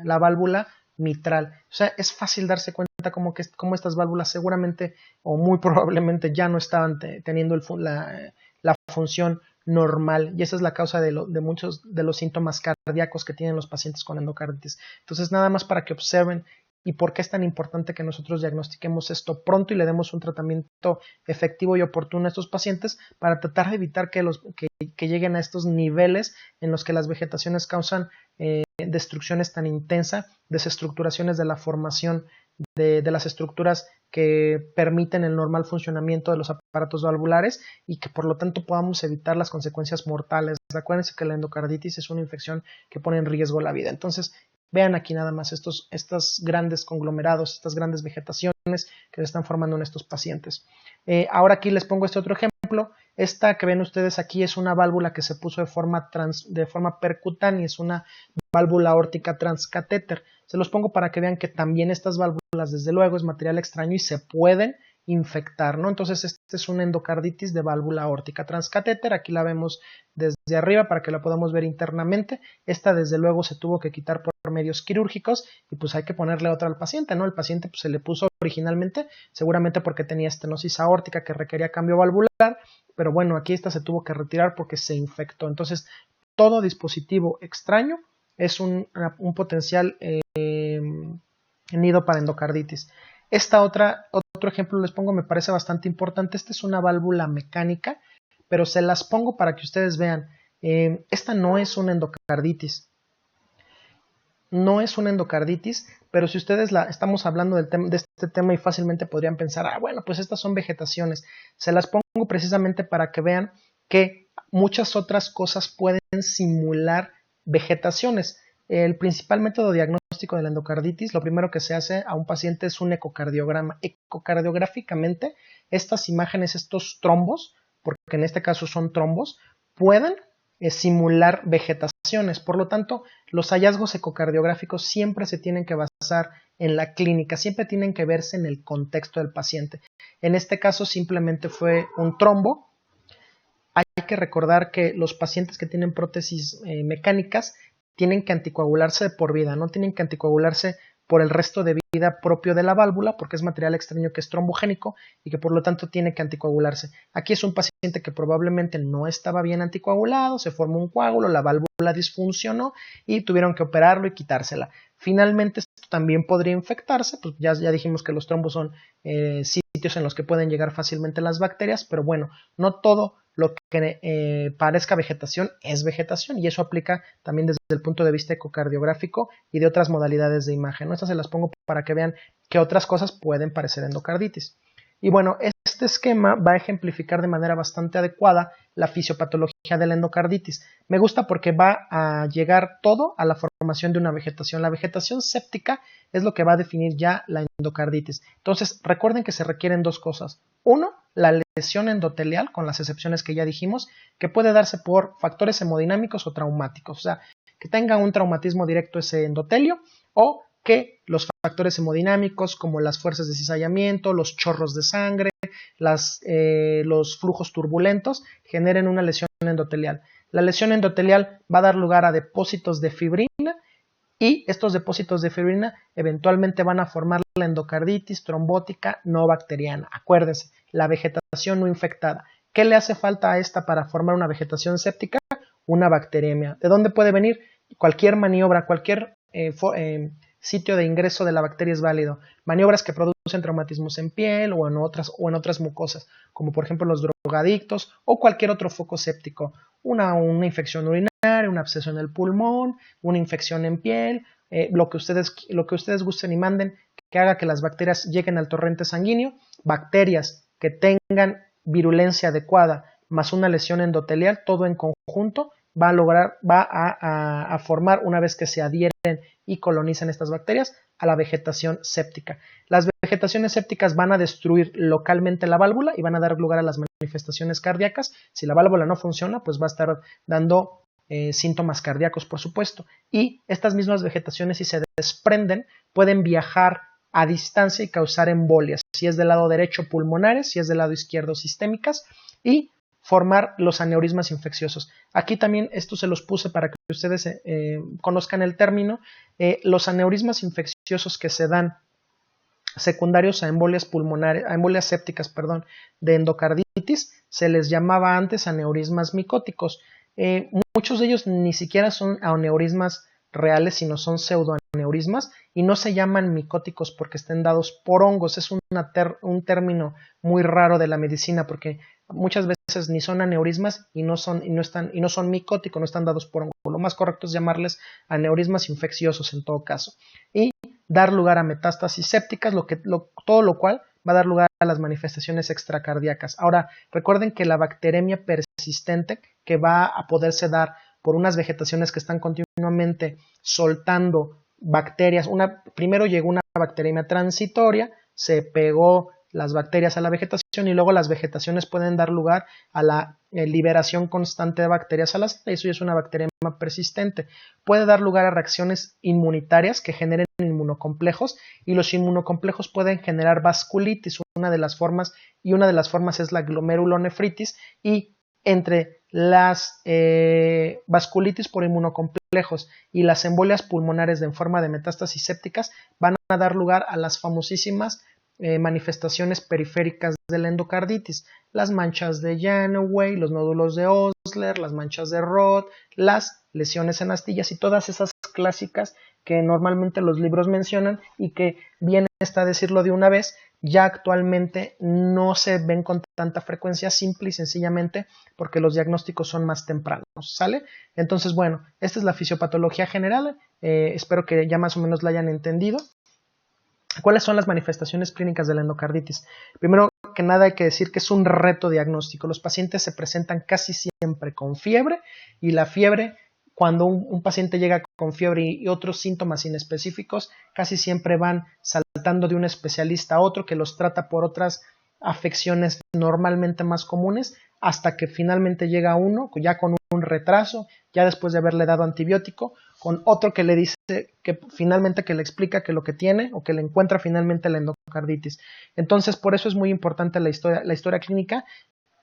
Speaker 1: la válvula mitral. O sea, es fácil darse cuenta cómo estas válvulas seguramente o muy probablemente ya no estaban teniendo la función normal, y esa es la causa de muchos de los síntomas cardíacos que tienen los pacientes con endocarditis. Entonces, nada más para que observen y por qué es tan importante que nosotros diagnostiquemos esto pronto y le demos un tratamiento efectivo y oportuno a estos pacientes para tratar de evitar que lleguen a estos niveles en los que las vegetaciones causan destrucciones tan intensas, desestructuraciones de la formación de las estructuras que permiten el normal funcionamiento de los aparatos valvulares y que por lo tanto podamos evitar las consecuencias mortales. Acuérdense que la endocarditis es una infección que pone en riesgo la vida. Entonces, vean aquí nada más estos grandes conglomerados, estas grandes vegetaciones que se están formando en estos pacientes. Ahora aquí les pongo este otro ejemplo. Esta que ven ustedes aquí es una válvula que se puso de forma percutánea, es una válvula aórtica transcatéter. Se los pongo para que vean que también estas válvulas, desde luego, es material extraño y se pueden infectar, ¿no? Entonces, esta es una endocarditis de válvula aórtica transcatéter. Aquí la vemos desde arriba para que la podamos ver internamente. Esta, desde luego, se tuvo que quitar por medios quirúrgicos y pues hay que ponerle otra al paciente, ¿no? El paciente pues, se le puso originalmente, seguramente porque tenía estenosis aórtica que requería cambio valvular, pero bueno, aquí esta se tuvo que retirar porque se infectó. Entonces, todo dispositivo extraño es un potencial nido para endocarditis. Otro ejemplo les pongo, me parece bastante importante. Esta es una válvula mecánica, pero se las pongo para que ustedes vean. Esta no es una endocarditis. No es una endocarditis, pero si ustedes estamos hablando de este tema y fácilmente podrían pensar, bueno, pues estas son vegetaciones. Se las pongo precisamente para que vean que muchas otras cosas pueden simular vegetaciones. El principal método diagnóstico de la endocarditis, lo primero que se hace a un paciente es un ecocardiograma. Ecocardiográficamente, estas imágenes, estos trombos, porque en este caso son trombos, pueden simular vegetaciones. Por lo tanto, los hallazgos ecocardiográficos siempre se tienen que basar en la clínica, siempre tienen que verse en el contexto del paciente. En este caso simplemente fue un trombo. Hay que recordar que los pacientes que tienen prótesis mecánicas tienen que anticoagularse de por vida, no tienen que anticoagularse por el resto de vida propio de la válvula, porque es material extraño que es trombogénico y que por lo tanto tiene que anticoagularse. Aquí es un paciente que probablemente no estaba bien anticoagulado, se formó un coágulo, la válvula disfuncionó y tuvieron que operarlo y quitársela. Finalmente, esto también podría infectarse, pues ya dijimos que los trombos son sitios en los que pueden llegar fácilmente las bacterias, pero bueno, no todo lo que parezca vegetación es vegetación, y eso aplica también desde el punto de vista ecocardiográfico y de otras modalidades de imagen, ¿no? Estas se las pongo para que vean que otras cosas pueden parecer endocarditis. Y bueno, este esquema va a ejemplificar de manera bastante adecuada la fisiopatología de la endocarditis. Me gusta porque va a llegar todo a la formación de una vegetación. La vegetación séptica es lo que va a definir ya la endocarditis. Entonces, recuerden que se requieren dos cosas. Uno, la lesión endotelial, con las excepciones que ya dijimos, que puede darse por factores hemodinámicos o traumáticos, o sea, que tenga un traumatismo directo ese endotelio, o que los factores hemodinámicos como las fuerzas de cizallamiento, los chorros de sangre, los flujos turbulentos generen una lesión endotelial. La lesión endotelial va a dar lugar a depósitos de fibrina y estos depósitos de fibrina eventualmente van a formar la endocarditis trombótica no bacteriana. Acuérdense, la vegetación no infectada. ¿Qué le hace falta a esta para formar una vegetación séptica? Una bacteremia. ¿De dónde puede venir? Cualquier maniobra, cualquier sitio de ingreso de la bacteria es válido. Maniobras que producen traumatismos en piel o en otras mucosas, como por ejemplo los drogadictos o cualquier otro foco séptico. Una infección urinaria, un absceso en el pulmón, una infección en piel, lo que ustedes gusten y manden, que haga que las bacterias lleguen al torrente sanguíneo. Bacterias que tengan virulencia adecuada más una lesión endotelial, todo en conjunto va a formar, una vez que se adhieren y colonizan estas bacterias, a la vegetación séptica. Las vegetaciones sépticas van a destruir localmente la válvula y van a dar lugar a las manifestaciones cardíacas. Si la válvula no funciona, pues va a estar dando síntomas cardíacos, por supuesto. Y estas mismas vegetaciones, si se desprenden, pueden viajar a distancia y causar embolias, si es del lado derecho pulmonares, si es del lado izquierdo sistémicas, y formar los aneurismas infecciosos. Aquí también esto se los puse para que ustedes conozcan el término. Los aneurismas infecciosos que se dan secundarios a embolias pulmonares, a embolias sépticas, de endocarditis, se les llamaba antes aneurismas micóticos. Muchos de ellos ni siquiera son aneurismas reales, sino son pseudoaneurismas y no se llaman micóticos porque estén dados por hongos. Es un término muy raro de la medicina porque muchas veces ni son aneurismas y no son micóticos, no están dados por hongos. Lo más correcto es llamarles aneurismas infecciosos en todo caso. Y dar lugar a metástasis sépticas, todo lo cual va a dar lugar a las manifestaciones extracardíacas. Ahora, recuerden que la bacteremia persistente, que va a poderse dar por unas vegetaciones que están continuamente soltando bacterias, primero llegó una bacteremia transitoria, se pegó las bacterias a la vegetación y luego las vegetaciones pueden dar lugar a la liberación constante de bacterias a la sala, eso ya es una bacteriemia persistente. Puede dar lugar a reacciones inmunitarias que generen inmunocomplejos y los inmunocomplejos pueden generar vasculitis, una de las formas es la glomerulonefritis, y entre las vasculitis por inmunocomplejos y las embolias pulmonares en forma de metástasis sépticas van a dar lugar a las famosísimas manifestaciones periféricas de la endocarditis, las manchas de Janeway, los nódulos de Osler, las manchas de Roth, las lesiones en astillas y todas esas clásicas que normalmente los libros mencionan y que bien está decirlo de una vez, ya actualmente no se ven con tanta frecuencia, simple y sencillamente porque los diagnósticos son más tempranos, ¿sale? Entonces, bueno, esta es la fisiopatología general, espero que ya más o menos la hayan entendido. ¿Cuáles son las manifestaciones clínicas de la endocarditis? Primero que nada hay que decir que es un reto diagnóstico. Los pacientes se presentan casi siempre con fiebre y la fiebre, cuando un paciente llega con fiebre y otros síntomas inespecíficos, casi siempre van saltando de un especialista a otro que los trata por otras afecciones normalmente más comunes hasta que finalmente llega uno ya con un retraso, ya después de haberle dado antibiótico, con otro que le dice que finalmente que le explica que lo que tiene o que le encuentra finalmente la endocarditis. Entonces, por eso es muy importante la historia clínica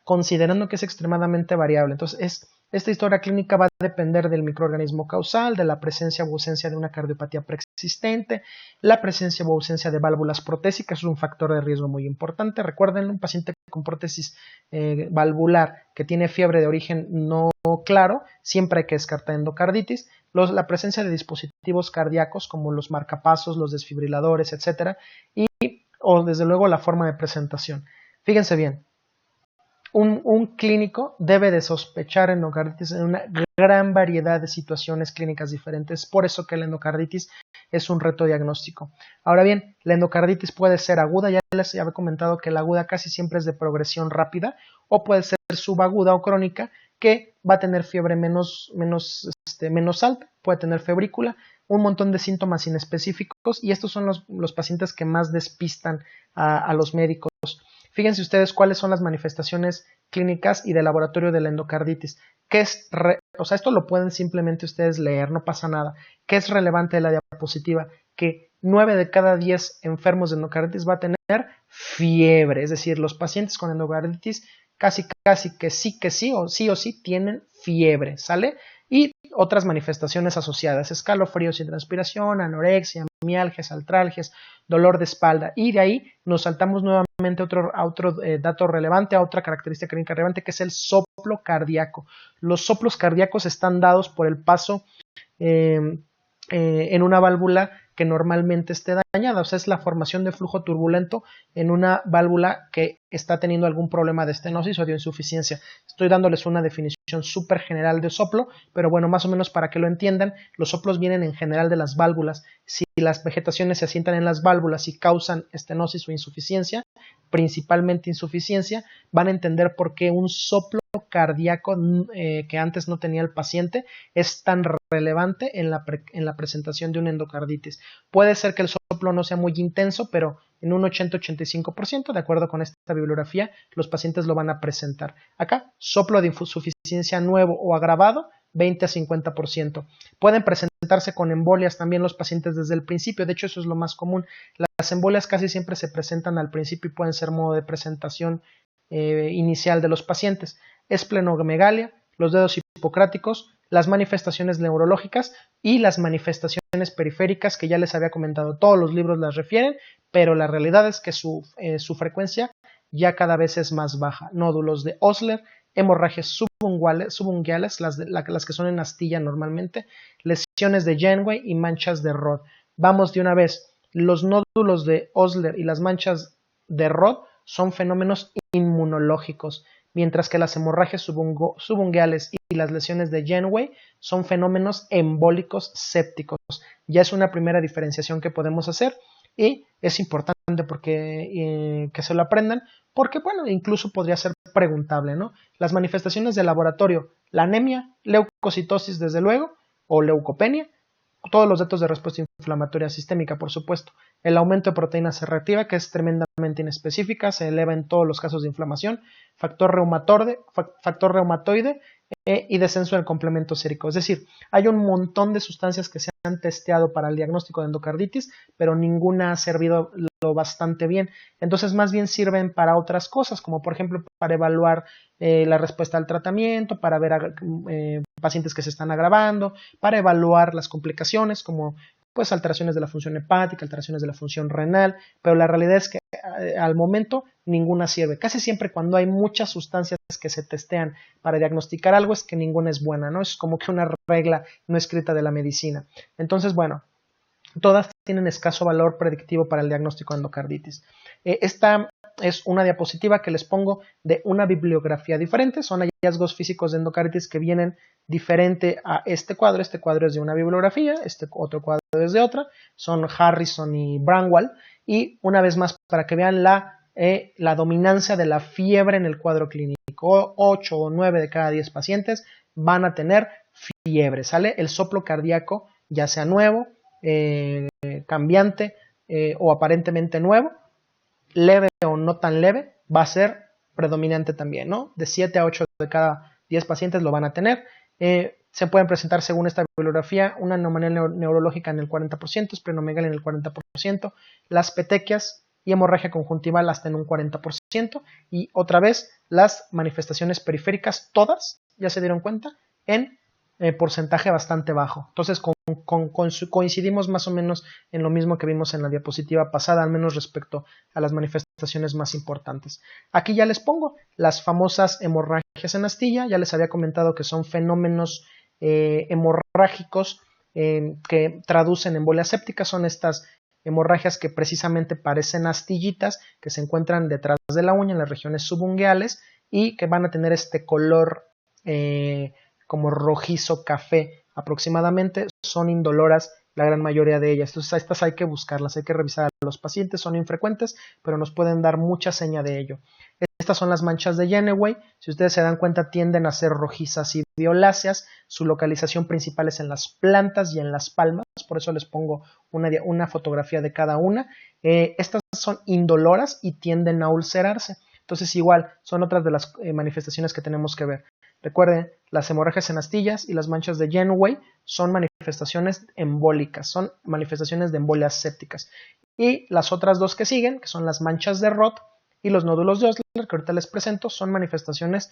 Speaker 1: considerando que es extremadamente variable. Entonces, esta historia clínica va a depender del microorganismo causal, de la presencia o ausencia de una cardiopatía preexistente, la presencia o ausencia de válvulas protésicas es un factor de riesgo muy importante. Recuerden, un paciente con prótesis valvular que tiene fiebre de origen no claro, siempre hay que descartar endocarditis. La presencia de dispositivos cardíacos como los marcapasos, los desfibriladores, etcétera, o desde luego la forma de presentación. Fíjense bien, un clínico debe de sospechar endocarditis en una gran variedad de situaciones clínicas diferentes, por eso que la endocarditis es un reto diagnóstico. Ahora bien, la endocarditis puede ser aguda, ya les había comentado que la aguda casi siempre es de progresión rápida, o puede ser subaguda o crónica, que va a tener fiebre menos alta, puede tener febrícula, un montón de síntomas inespecíficos, y estos son los pacientes que más despistan a los médicos. Fíjense ustedes cuáles son las manifestaciones clínicas y de laboratorio de la endocarditis. Esto lo pueden simplemente ustedes leer, no pasa nada. ¿Qué es relevante de la diapositiva? Que 9 de cada 10 enfermos de endocarditis va a tener fiebre, es decir, los pacientes con endocarditis casi que sí o sí tienen fiebre, ¿sale? Y otras manifestaciones asociadas, escalofríos y transpiración, anorexia, mialgias, artralgias, dolor de espalda, y de ahí nos saltamos nuevamente a otro dato relevante, a otra característica clínica relevante, que es el soplo cardíaco. Los soplos cardíacos están dados por el paso en una válvula que normalmente esté dañada, o sea, es la formación de flujo turbulento en una válvula que está teniendo algún problema de estenosis o de insuficiencia. Estoy dándoles una definición súper general de soplo, pero bueno, más o menos para que lo entiendan, los soplos vienen en general de las válvulas. Si las vegetaciones se asientan en las válvulas y causan estenosis o insuficiencia, principalmente insuficiencia, van a entender por qué un soplo cardíaco que antes no tenía el paciente es tan relevante en la presentación de una endocarditis. Puede ser que el soplo no sea muy intenso, pero en un 80-85%, de acuerdo con esta bibliografía, los pacientes lo van a presentar. Acá, soplo de insuficiencia nuevo o agravado, 20-50%. Pueden presentarse con embolias también los pacientes desde el principio, de hecho eso es lo más común. Las embolias casi siempre se presentan al principio y pueden ser modo de presentación inicial de los pacientes. Esplenomegalia, los dedos hipocráticos, las manifestaciones neurológicas y las manifestaciones periféricas que ya les había comentado. Todos los libros las refieren, pero la realidad es que su frecuencia ya cada vez es más baja. Nódulos de Osler, hemorragias subunguales, las que son en astilla normalmente, lesiones de Janeway y manchas de Rod. Vamos de una vez, los nódulos de Osler y las manchas de Rod son fenómenos inmunológicos, mientras que las hemorragias subunguales y las lesiones de Janeway son fenómenos embólicos sépticos. Ya es una primera diferenciación que podemos hacer y es importante porque que se lo aprendan, porque bueno, incluso podría ser preguntable, ¿no? Las manifestaciones de laboratorio, la anemia, leucocitosis desde luego, o leucopenia, todos los datos de respuesta inflamatoria sistémica, por supuesto. El aumento de proteína C reactiva, que es tremendamente inespecífica, se eleva en todos los casos de inflamación, factor reumatoide y descenso del complemento sérico. Es decir, hay un montón de sustancias que se han testeado para el diagnóstico de endocarditis, pero ninguna ha servido lo bastante bien. Entonces, más bien sirven para otras cosas, como por ejemplo para evaluar la respuesta al tratamiento, para ver pacientes que se están agravando, para evaluar las complicaciones como pues alteraciones de la función hepática, alteraciones de la función renal, pero la realidad es que al momento ninguna sirve. Casi siempre cuando hay muchas sustancias que se testean para diagnosticar algo es que ninguna es buena, ¿no? Es como que una regla no escrita de la medicina. Entonces, bueno, todas tienen escaso valor predictivo para el diagnóstico de endocarditis. Esta es una diapositiva que les pongo de una bibliografía diferente. Son hallazgos físicos de endocarditis que vienen diferente a este cuadro. Este cuadro es de una bibliografía, este otro cuadro es de otra. Son Harrison y Bramwell. Y una vez más, para que vean la dominancia de la fiebre en el cuadro clínico. 8 o 9 de cada 10 pacientes van a tener fiebre. ¿Sale? El soplo cardíaco, ya sea nuevo, cambiante o aparentemente nuevo, leve o no tan leve, va a ser predominante también, ¿no? De 7 a 8 de cada 10 pacientes lo van a tener. Se pueden presentar, según esta bibliografía, una anomalía neurológica en el 40%, esplenomegalia en el 40%, las petequias y hemorragia conjuntival hasta en un 40%, y otra vez las manifestaciones periféricas, todas, ya se dieron cuenta, en porcentaje bastante bajo. Entonces coincidimos más o menos en lo mismo que vimos en la diapositiva pasada, al menos respecto a las manifestaciones más importantes. Aquí ya les pongo las famosas hemorragias en astilla. Ya les había comentado que son fenómenos hemorrágicos que traducen embolia séptica. Son estas hemorragias que precisamente parecen astillitas que se encuentran detrás de la uña en las regiones subungueales y que van a tener este color como rojizo café aproximadamente. Son indoloras la gran mayoría de ellas. Entonces a estas hay que buscarlas, hay que revisar a los pacientes. Son infrecuentes, pero nos pueden dar mucha seña de ello. Estas son las manchas de Jenneway. Si ustedes se dan cuenta, tienden a ser rojizas y violáceas. Su localización principal es en las plantas y en las palmas. Por eso les pongo una fotografía de cada una. Estas son indoloras y tienden a ulcerarse. Entonces igual son otras de las manifestaciones que tenemos que ver. Recuerden, las hemorragias en astillas y las manchas de Jenneway son manifestaciones embólicas, son manifestaciones de embolias sépticas. Y las otras dos que siguen, que son las manchas de Roth y los nódulos de Osler, que ahorita les presento, son manifestaciones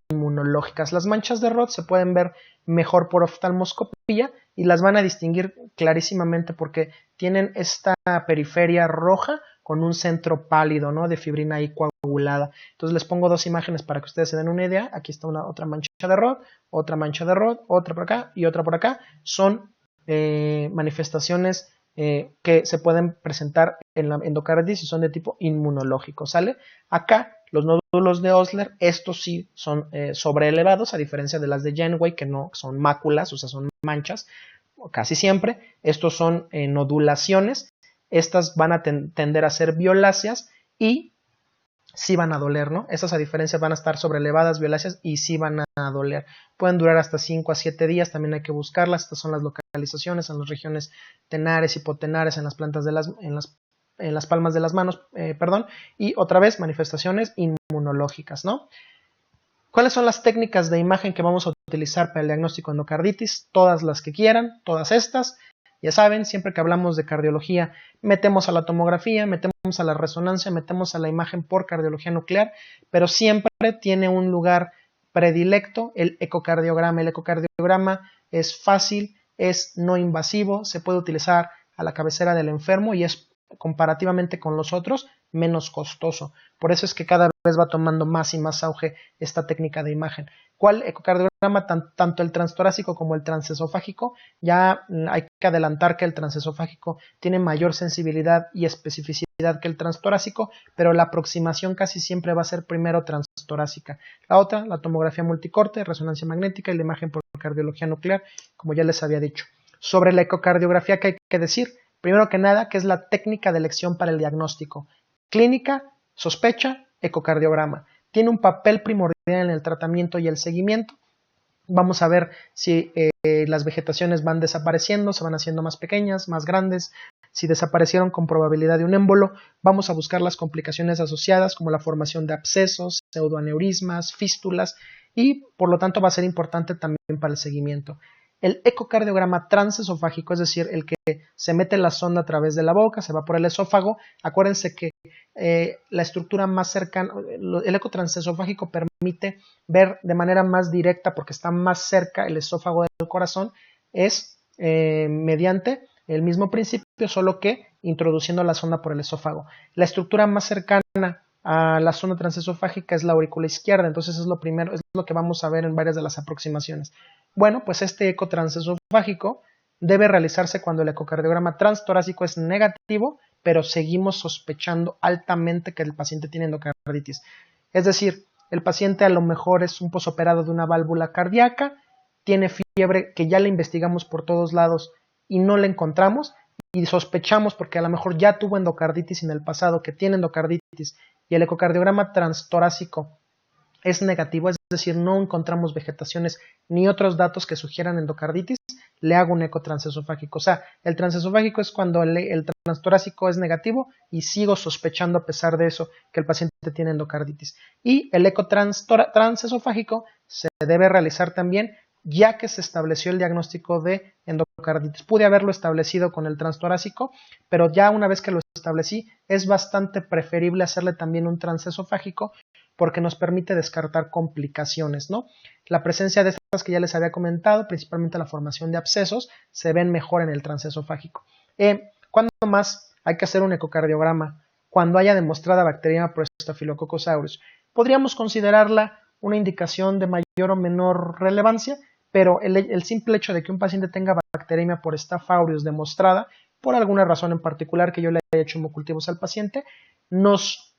Speaker 1: inmunológicas. Las manchas de Roth se pueden ver mejor por oftalmoscopía y las van a distinguir clarísimamente porque tienen esta periferia roja con un centro pálido, ¿no? De fibrina ahí coagulada. Entonces les pongo dos imágenes para que ustedes se den una idea. Aquí está otra mancha de Roth, otra mancha de Roth, otra por acá y otra por acá. Son manifestaciones que se pueden presentar en la endocarditis y son de tipo inmunológico, ¿sale? Acá los nódulos de Osler, estos sí son sobreelevados, a diferencia de las de Jenneway, que no son máculas, o sea, son manchas, casi siempre. Estos son nodulaciones. Estas van a tender a ser violáceas y sí van a doler, ¿no? Estas a diferencia van a estar sobreelevadas, violáceas y sí van a doler. Pueden durar hasta 5 a 7 días, también hay que buscarlas. Estas son las localizaciones en las regiones tenares, hipotenares, en las plantas de en las palmas de las manos, y otra vez manifestaciones inmunológicas, ¿no? ¿Cuáles son las técnicas de imagen que vamos a utilizar para el diagnóstico de endocarditis? Todas las que quieran, todas estas. Ya saben, siempre que hablamos de cardiología, metemos a la tomografía, metemos a la resonancia, metemos a la imagen por cardiología nuclear, pero siempre tiene un lugar predilecto el ecocardiograma. El ecocardiograma es fácil, es no invasivo, se puede utilizar a la cabecera del enfermo y es comparativamente con los otros menos costoso. Por eso es que cada vez va tomando más y más auge esta técnica de imagen. ¿Cuál ecocardiograma? Tanto el transtorácico como el transesofágico. Ya hay que adelantar que el transesofágico tiene mayor sensibilidad y especificidad que el transtorácico, pero la aproximación casi siempre va a ser primero transtorácica. La otra, la tomografía multicorte, resonancia magnética y la imagen por cardiología nuclear, como ya les había dicho. Sobre la ecocardiografía, ¿qué hay que decir? Primero que nada, que es la técnica de elección para el diagnóstico. Clínica, sospecha, ecocardiograma. Tiene un papel primordial en el tratamiento y el seguimiento. Vamos a ver si las vegetaciones van desapareciendo, se van haciendo más pequeñas, más grandes. Si desaparecieron con probabilidad de un émbolo, vamos a buscar las complicaciones asociadas como la formación de abscesos, pseudoaneurismas, fístulas y por lo tanto va a ser importante también para el seguimiento. El ecocardiograma transesofágico, es decir, el que se mete la sonda a través de la boca, se va por el esófago. Acuérdense que la estructura más cercana, el eco transesofágico permite ver de manera más directa porque está más cerca el esófago del corazón, es mediante el mismo principio, solo que introduciendo la sonda por el esófago. La estructura más cercana a la zona transesofágica es la aurícula izquierda, entonces es lo primero, es lo que vamos a ver en varias de las aproximaciones. Bueno, pues este eco transesofágico debe realizarse cuando el ecocardiograma transtorácico es negativo, pero seguimos sospechando altamente que el paciente tiene endocarditis. Es decir, el paciente a lo mejor es un posoperado de una válvula cardíaca, tiene fiebre que ya le investigamos por todos lados y no le encontramos y sospechamos porque a lo mejor ya tuvo endocarditis en el pasado, que tiene endocarditis y el ecocardiograma transtorácico es negativo, es decir, no encontramos vegetaciones ni otros datos que sugieran endocarditis, le hago un eco transesofágico. O sea, el transesofágico es cuando el transtorácico es negativo y sigo sospechando a pesar de eso que el paciente tiene endocarditis. Y el eco transesofágico se debe realizar también ya que se estableció el diagnóstico de endocarditis. Pude haberlo establecido con el transtorácico, pero ya una vez que lo establecí, es bastante preferible hacerle también un transesofágico porque nos permite descartar complicaciones, ¿no? La presencia de estas que ya les había comentado, principalmente la formación de abscesos, se ven mejor en el transesofágico. ¿Cuándo más hay que hacer un ecocardiograma? Cuando haya demostrada Bacteriemia por Staphylococcus aureus. Podríamos considerarla una indicación de mayor o menor relevancia, pero el simple hecho de que un paciente tenga bacteriemia por Staph aureus demostrada, por alguna razón en particular que yo le haya hecho hemocultivos al paciente, nos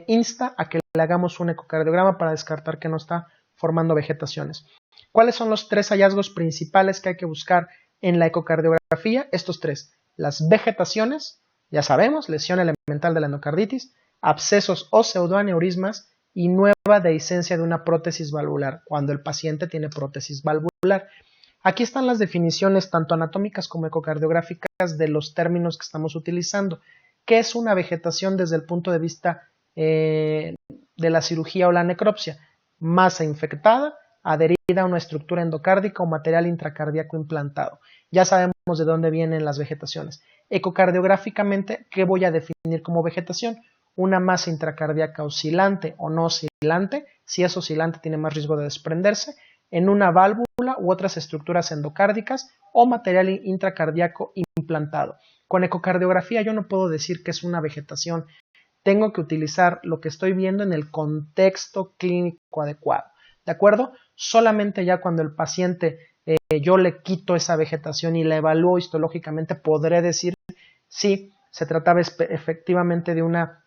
Speaker 1: insta a que le hagamos un ecocardiograma para descartar que no está formando vegetaciones. ¿Cuáles son los 3 hallazgos principales que hay que buscar en la ecocardiografía? Estos 3. Las vegetaciones, ya sabemos, lesión elemental de la endocarditis, abscesos o pseudoaneurismas y nueva dehiscencia de una prótesis valvular, cuando el paciente tiene prótesis valvular. Aquí están las definiciones tanto anatómicas como ecocardiográficas de los términos que estamos utilizando. ¿Qué es una vegetación desde el punto de vista de la cirugía o la necropsia? Masa infectada, adherida a una estructura endocárdica o material intracardíaco implantado. Ya sabemos de dónde vienen las vegetaciones. Ecocardiográficamente, ¿qué voy a definir como vegetación? Una masa intracardíaca oscilante o no oscilante, si es oscilante tiene más riesgo de desprenderse, en una válvula u otras estructuras endocárdicas o material intracardíaco implantado. Con ecocardiografía yo no puedo decir que es una vegetación, tengo que utilizar lo que estoy viendo en el contexto clínico adecuado, ¿de acuerdo? Solamente ya cuando el paciente yo le quito esa vegetación y la evalúo histológicamente podré decir si se trataba efectivamente de una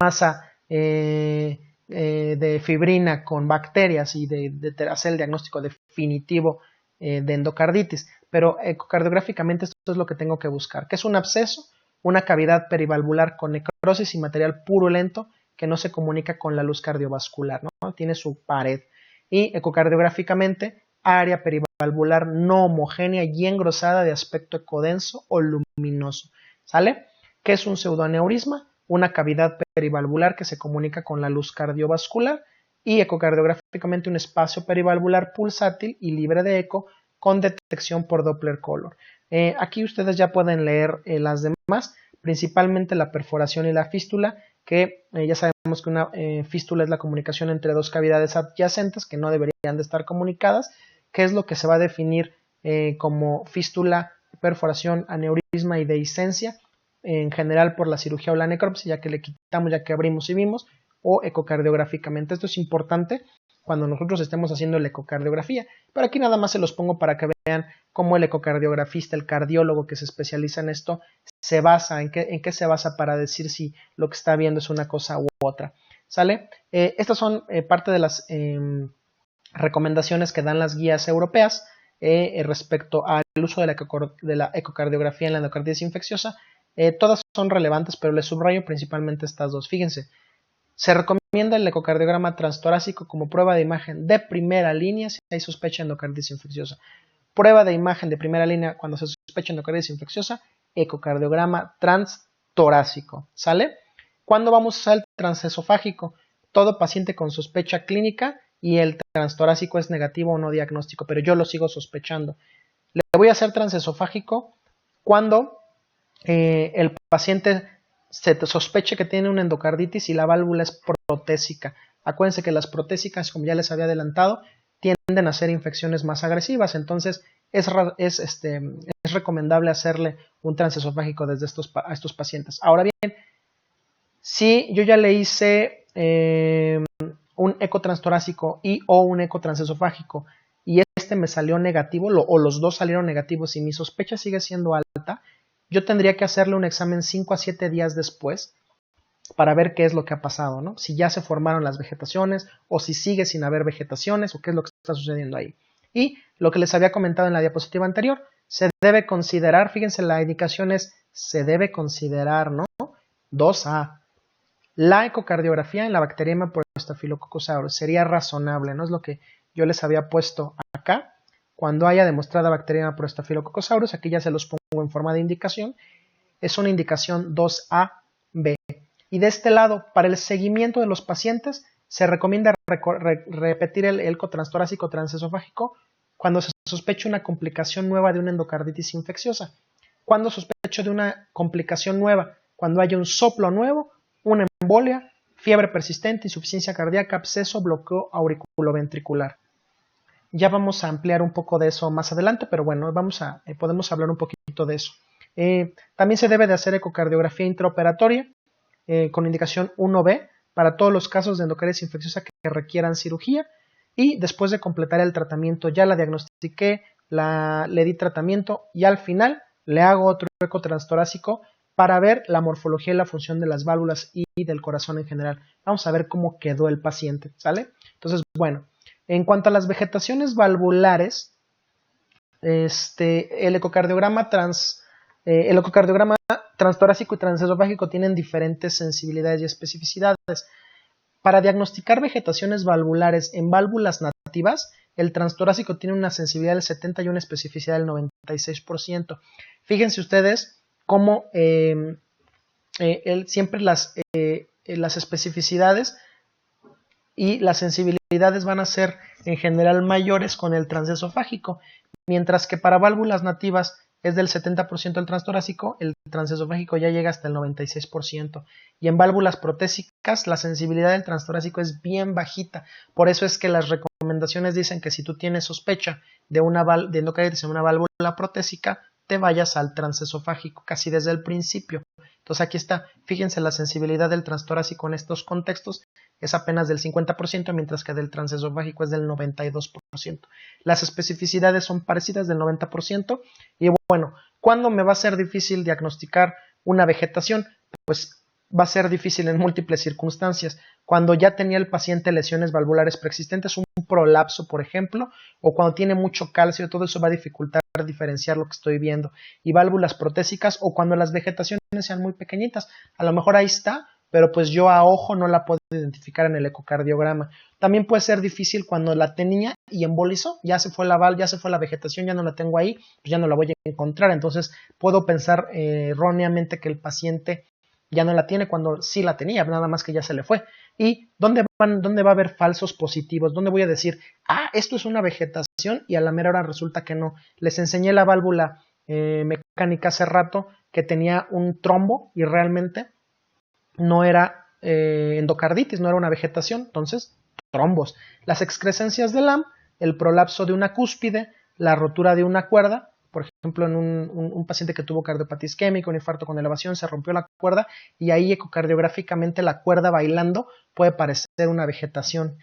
Speaker 1: masa de fibrina con bacterias y de hacer el diagnóstico definitivo de endocarditis, pero ecocardiográficamente esto es lo que tengo que buscar, que es un absceso, una cavidad perivalvular con necrosis y material purulento que no se comunica con la luz cardiovascular, ¿no? Tiene su pared. Y ecocardiográficamente, área perivalvular no homogénea y engrosada de aspecto ecodenso o luminoso, ¿sale? ¿Qué es un pseudoaneurisma? Una cavidad perivalvular que se comunica con la luz cardiovascular, y ecocardiográficamente un espacio perivalvular pulsátil y libre de eco con detección por Doppler color. Aquí ustedes ya pueden leer las demás, principalmente la perforación y la fístula, que ya sabemos que una fístula es la comunicación entre dos cavidades adyacentes que no deberían de estar comunicadas, que es lo que se va a definir como fístula, perforación, aneurisma y dehiscencia, en general por la cirugía o la necropsia, ya que le quitamos, ya que abrimos y vimos, o ecocardiográficamente. Esto es importante cuando nosotros estemos haciendo la ecocardiografía, pero aquí nada más se los pongo para que vean cómo el ecocardiografista, el cardiólogo que se especializa en esto, se basa, en qué se basa para decir si lo que está viendo es una cosa u otra. ¿Sale? Estas son parte de las recomendaciones que dan las guías europeas respecto al uso de la ecocardiografía en la endocarditis infecciosa. Todas son relevantes, pero les subrayo principalmente estas dos. Fíjense, se recomienda el ecocardiograma transtorácico como prueba de imagen de primera línea si hay sospecha de endocarditis infecciosa. Prueba de imagen de primera línea cuando se sospecha de endocarditis infecciosa, ecocardiograma transtorácico. ¿Sale? ¿Cuándo vamos a usar el transesofágico? Todo paciente con sospecha clínica y el transtorácico es negativo o no diagnóstico, pero yo lo sigo sospechando. Le voy a hacer transesofágico cuando el paciente se sospeche que tiene una endocarditis y la válvula es protésica. Acuérdense que las protésicas, como ya les había adelantado, tienden a ser infecciones más agresivas, entonces es recomendable hacerle un transesofágico desde a estos pacientes. Ahora bien, si yo ya le hice un eco transtorácico o un eco transesofágico y este me salió negativo o los dos salieron negativos y mi sospecha sigue siendo alta, yo tendría que hacerle un examen 5 a 7 días después para ver qué es lo que ha pasado, ¿no? Si ya se formaron las vegetaciones o si sigue sin haber vegetaciones o qué es lo que está sucediendo ahí. Y lo que les había comentado en la diapositiva anterior, se debe considerar, fíjense, la indicación es se debe considerar, ¿no? 2A. La ecocardiografía en la bacteriemia por Staphylococcus aureus sería razonable, ¿no? Es lo que yo les había puesto acá. Cuando haya demostrada bacteriemia por Staphylococcus aureus, aquí ya se los pongo en forma de indicación, es una indicación 2A-B. Y de este lado, para el seguimiento de los pacientes, se recomienda repetir el eco transtorácico transesofágico Cuando se sospecha una complicación nueva de una endocarditis infecciosa. Cuando sospecho de una complicación nueva, cuando haya un soplo nuevo, una embolia, fiebre persistente, insuficiencia cardíaca, absceso, bloqueo auriculoventricular. Ya vamos a ampliar un poco de eso más adelante, pero bueno, podemos hablar un poquito de eso. También se debe de hacer ecocardiografía intraoperatoria con indicación 1B para todos los casos de endocarditis infecciosa que requieran cirugía, y después de completar el tratamiento ya la diagnostiqué, le di tratamiento y al final le hago otro eco transtorácico para ver la morfología y la función de las válvulas y del corazón en general. Vamos a ver cómo quedó el paciente, ¿sale? Entonces, bueno, en cuanto a las vegetaciones valvulares, el ecocardiograma transtorácico y transesofágico tienen diferentes sensibilidades y especificidades. Para diagnosticar vegetaciones valvulares en válvulas nativas, el transtorácico tiene una sensibilidad del 70 y una especificidad del 96%. Fíjense ustedes cómo siempre las especificidades y las sensibilidades van a ser en general mayores con el transesofágico, mientras que para válvulas nativas es del 70% el transtorácico, el transesofágico ya llega hasta el 96%. Y en válvulas protésicas la sensibilidad del transtorácico es bien bajita. Por eso es que las recomendaciones dicen que si tú tienes sospecha de endocarditis en una válvula protésica, te vayas al transesofágico casi desde el principio. Entonces aquí está, fíjense, la sensibilidad del transtorácico en estos contextos es apenas del 50%, mientras que del transesofágico es del 92%. Las especificidades son parecidas, del 90%. Y bueno, ¿cuándo me va a ser difícil diagnosticar una vegetación? Pues va a ser difícil en múltiples circunstancias. Cuando ya tenía el paciente lesiones valvulares preexistentes, un prolapso, por ejemplo, o cuando tiene mucho calcio, todo eso va a dificultar diferenciar lo que estoy viendo. Y válvulas protésicas, o cuando las vegetaciones sean muy pequeñitas. A lo mejor ahí está, pero pues yo a ojo no la puedo identificar en el ecocardiograma. También puede ser difícil cuando la tenía y embolizó, ya se fue ya se fue la vegetación, ya no la tengo ahí, pues ya no la voy a encontrar. Entonces puedo pensar erróneamente que el paciente ya no la tiene cuando sí la tenía, nada más que ya se le fue. ¿Y dónde va a haber falsos positivos? ¿Dónde voy a decir, esto es una vegetación y a la mera hora resulta que no? Les enseñé la válvula mecánica hace rato que tenía un trombo y realmente no era endocarditis, no era una vegetación, entonces trombos. Las excrescencias de Lamb, el prolapso de una cúspide, la rotura de una cuerda, por ejemplo en un paciente que tuvo cardiopatía isquémica, un infarto con elevación, se rompió la cuerda y ahí ecocardiográficamente la cuerda bailando puede parecer una vegetación.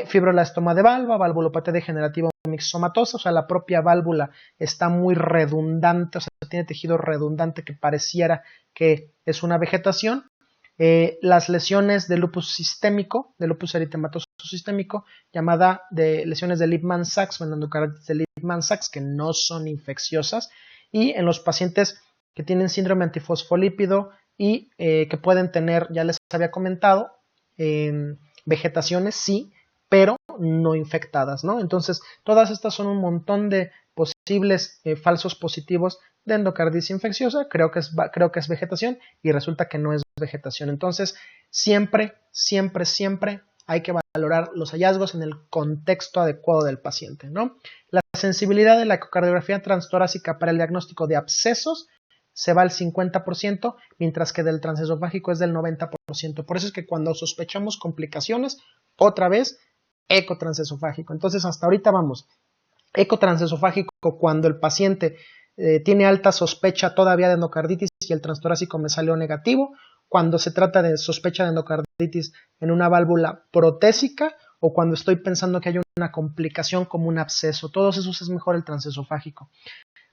Speaker 1: Fibroelastoma de valvulopatía degenerativa mixomatosa, o sea, la propia válvula está muy redundante, o sea, tiene tejido redundante que pareciera que es una vegetación. Las lesiones de lupus sistémico, de lupus eritematoso sistémico, llamada de lesiones de Lippmann-Sachs o endocarditis de Lippmann-Sachs, que no son infecciosas, y en los pacientes que tienen síndrome antifosfolípido y que pueden tener, ya les había comentado, vegetaciones sí, pero no infectadas, ¿no? Entonces, todas estas son un montón de posibles falsos positivos de endocarditis infecciosa. Creo que es vegetación y resulta que no es vegetación. Entonces, siempre hay que valorar los hallazgos en el contexto adecuado del paciente, ¿no? La sensibilidad de la ecocardiografía transtorácica para el diagnóstico de abscesos se va al 50%, mientras que del transesofágico es del 90%. Por eso es que cuando sospechamos complicaciones, otra vez, eco transesofágico. Entonces, hasta ahorita vamos. Eco transesofágico cuando el paciente tiene alta sospecha todavía de endocarditis y el transtorácico me salió negativo. Cuando se trata de sospecha de endocarditis en una válvula protésica o cuando estoy pensando que hay una complicación como un absceso. Todos esos es mejor el transesofágico.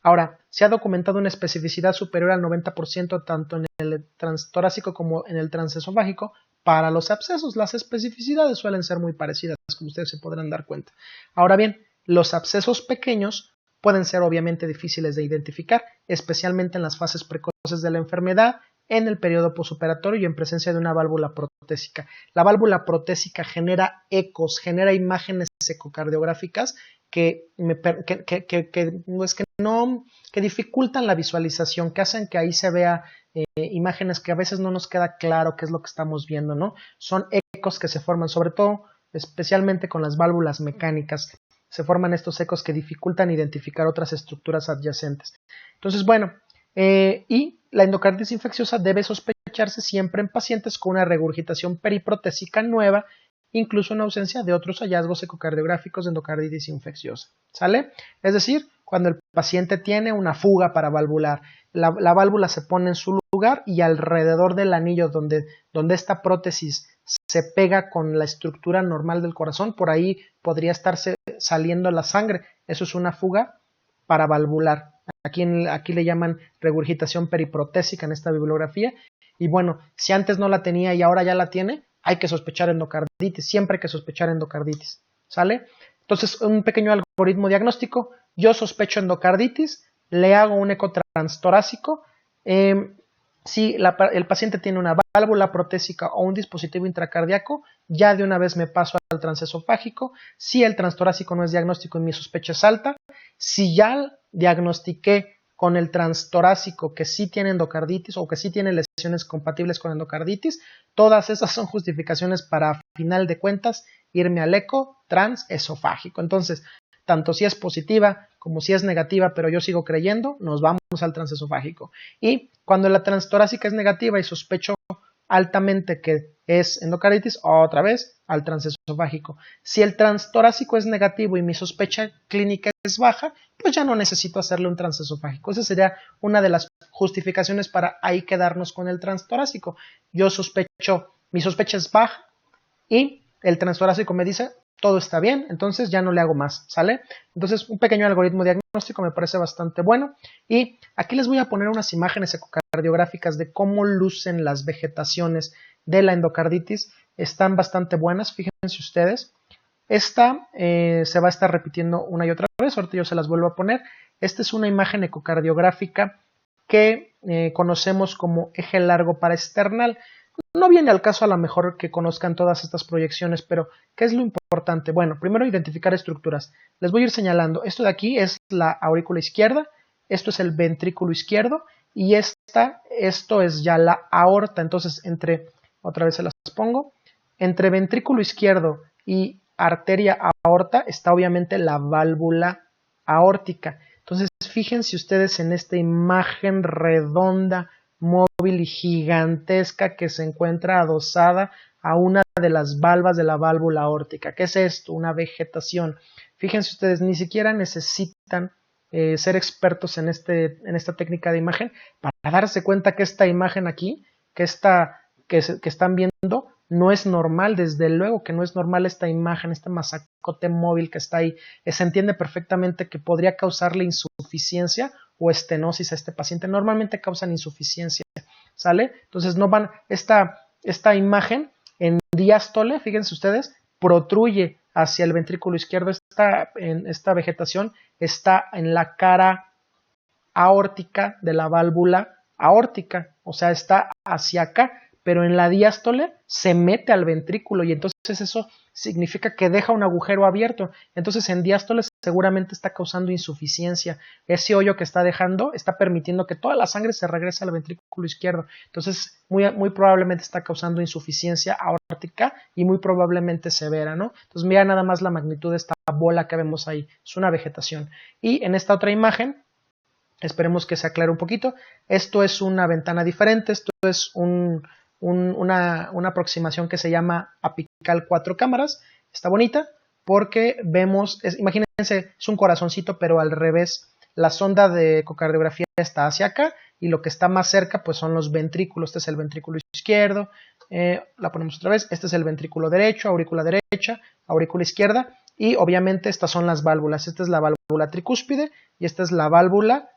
Speaker 1: Ahora, se ha documentado una especificidad superior al 90% tanto en el transtorácico como en el transesofágico para los abscesos. Las especificidades suelen ser muy parecidas, como ustedes se podrán dar cuenta. Ahora bien, los abscesos pequeños pueden ser obviamente difíciles de identificar, especialmente en las fases precoces de la enfermedad, en el periodo posoperatorio y en presencia de una válvula protésica. La válvula protésica genera ecos, genera imágenes ecocardiográficas que dificultan la visualización, que hacen que ahí se vea imágenes que a veces no nos queda claro qué es lo que estamos viendo, ¿no? Son ecos que se forman, sobre todo, especialmente con las válvulas mecánicas. se forman estos ecos que dificultan identificar otras estructuras adyacentes. Entonces, bueno, y la endocarditis infecciosa debe sospecharse siempre en pacientes con una regurgitación periprotésica nueva, incluso en ausencia de otros hallazgos ecocardiográficos de endocarditis infecciosa, ¿sale? Es decir, cuando el paciente tiene una fuga paravalvular, la válvula se pone en su lugar y alrededor del anillo donde esta prótesis se pega con la estructura normal del corazón, por ahí podría estarse saliendo la sangre. Eso es una fuga paravalvular. Aquí le llaman regurgitación periprotésica en esta bibliografía. Y bueno, si antes no la tenía y ahora ya la tiene, hay que sospechar endocarditis. Siempre hay que sospechar endocarditis. ¿Sale? Entonces, un pequeño algoritmo diagnóstico. Yo sospecho endocarditis, le hago un eco transtorácico. Si el paciente tiene una válvula protésica o un dispositivo intracardíaco, ya de una vez me paso al transesofágico. Si el transtorácico no es diagnóstico y mi sospecha es alta, si ya diagnostiqué con el transtorácico que sí tiene endocarditis o que sí tiene lesiones compatibles con endocarditis, todas esas son justificaciones para, a final de cuentas, irme al eco transesofágico. Entonces, tanto si es positiva como si es negativa, pero yo sigo creyendo, nos vamos al transesofágico. Y cuando la transtorácica es negativa y sospecho altamente que es endocarditis, otra vez al transesofágico. Si el transtorácico es negativo y mi sospecha clínica es baja, pues ya no necesito hacerle un transesofágico. Esa sería una de las justificaciones para ahí quedarnos con el transtorácico. Yo sospecho, mi sospecha es baja y el transtorácico me dice todo está bien, entonces ya no le hago más, ¿sale? Entonces un pequeño algoritmo diagnóstico me parece bastante bueno y aquí les voy a poner unas imágenes ecocardiográficas de cómo lucen las vegetaciones de la endocarditis. Están bastante buenas, fíjense ustedes. Esta se va a estar repitiendo una y otra vez, ahorita yo se las vuelvo a poner. Esta es una imagen ecocardiográfica que conocemos como eje largo paraesternal. No viene al caso a lo mejor que conozcan todas estas proyecciones, pero ¿qué es lo importante? Bueno, primero identificar estructuras. Les voy a ir señalando. Esto de aquí es la aurícula izquierda, esto es el ventrículo izquierdo y esto es ya la aorta. Entonces, otra vez se las pongo, entre ventrículo izquierdo y arteria aorta está obviamente la válvula aórtica. Entonces, fíjense ustedes en esta imagen redonda, móvil y gigantesca que se encuentra adosada a una de las valvas de la válvula aórtica. ¿Qué es esto? Una vegetación. Fíjense ustedes, ni siquiera necesitan ser expertos en esta técnica de imagen para darse cuenta que esta imagen aquí, que están viendo, no es normal. Desde luego que no es normal esta imagen, este masacote móvil que está ahí. Se entiende perfectamente que podría causarle insuficiencia o estenosis a este paciente. Normalmente causan insuficiencia, ¿sale? Entonces no van, esta imagen en diástole, fíjense ustedes, protruye hacia el ventrículo izquierdo. Esta vegetación está en la cara aórtica de la válvula aórtica, o sea, está hacia acá, pero en la diástole se mete al ventrículo y entonces eso significa que deja un agujero abierto. Entonces en diástole seguramente está causando insuficiencia. Ese hoyo que está dejando está permitiendo que toda la sangre se regrese al ventrículo izquierdo. Entonces muy probablemente está causando insuficiencia aórtica y muy probablemente severa, ¿no? Entonces mira nada más la magnitud de esta bola que vemos ahí. Es una vegetación. Y en esta otra imagen, esperemos que se aclare un poquito. Esto es una ventana diferente. Esto es una aproximación que se llama apical 4 cámaras. Está bonita porque vemos, imagínense, es un corazoncito pero al revés. La sonda de ecocardiografía está hacia acá y lo que está más cerca pues son los ventrículos. Este es el ventrículo izquierdo, la ponemos otra vez, este es el ventrículo derecho, aurícula derecha, aurícula izquierda y obviamente estas son las válvulas. Esta es la válvula tricúspide y esta es la válvula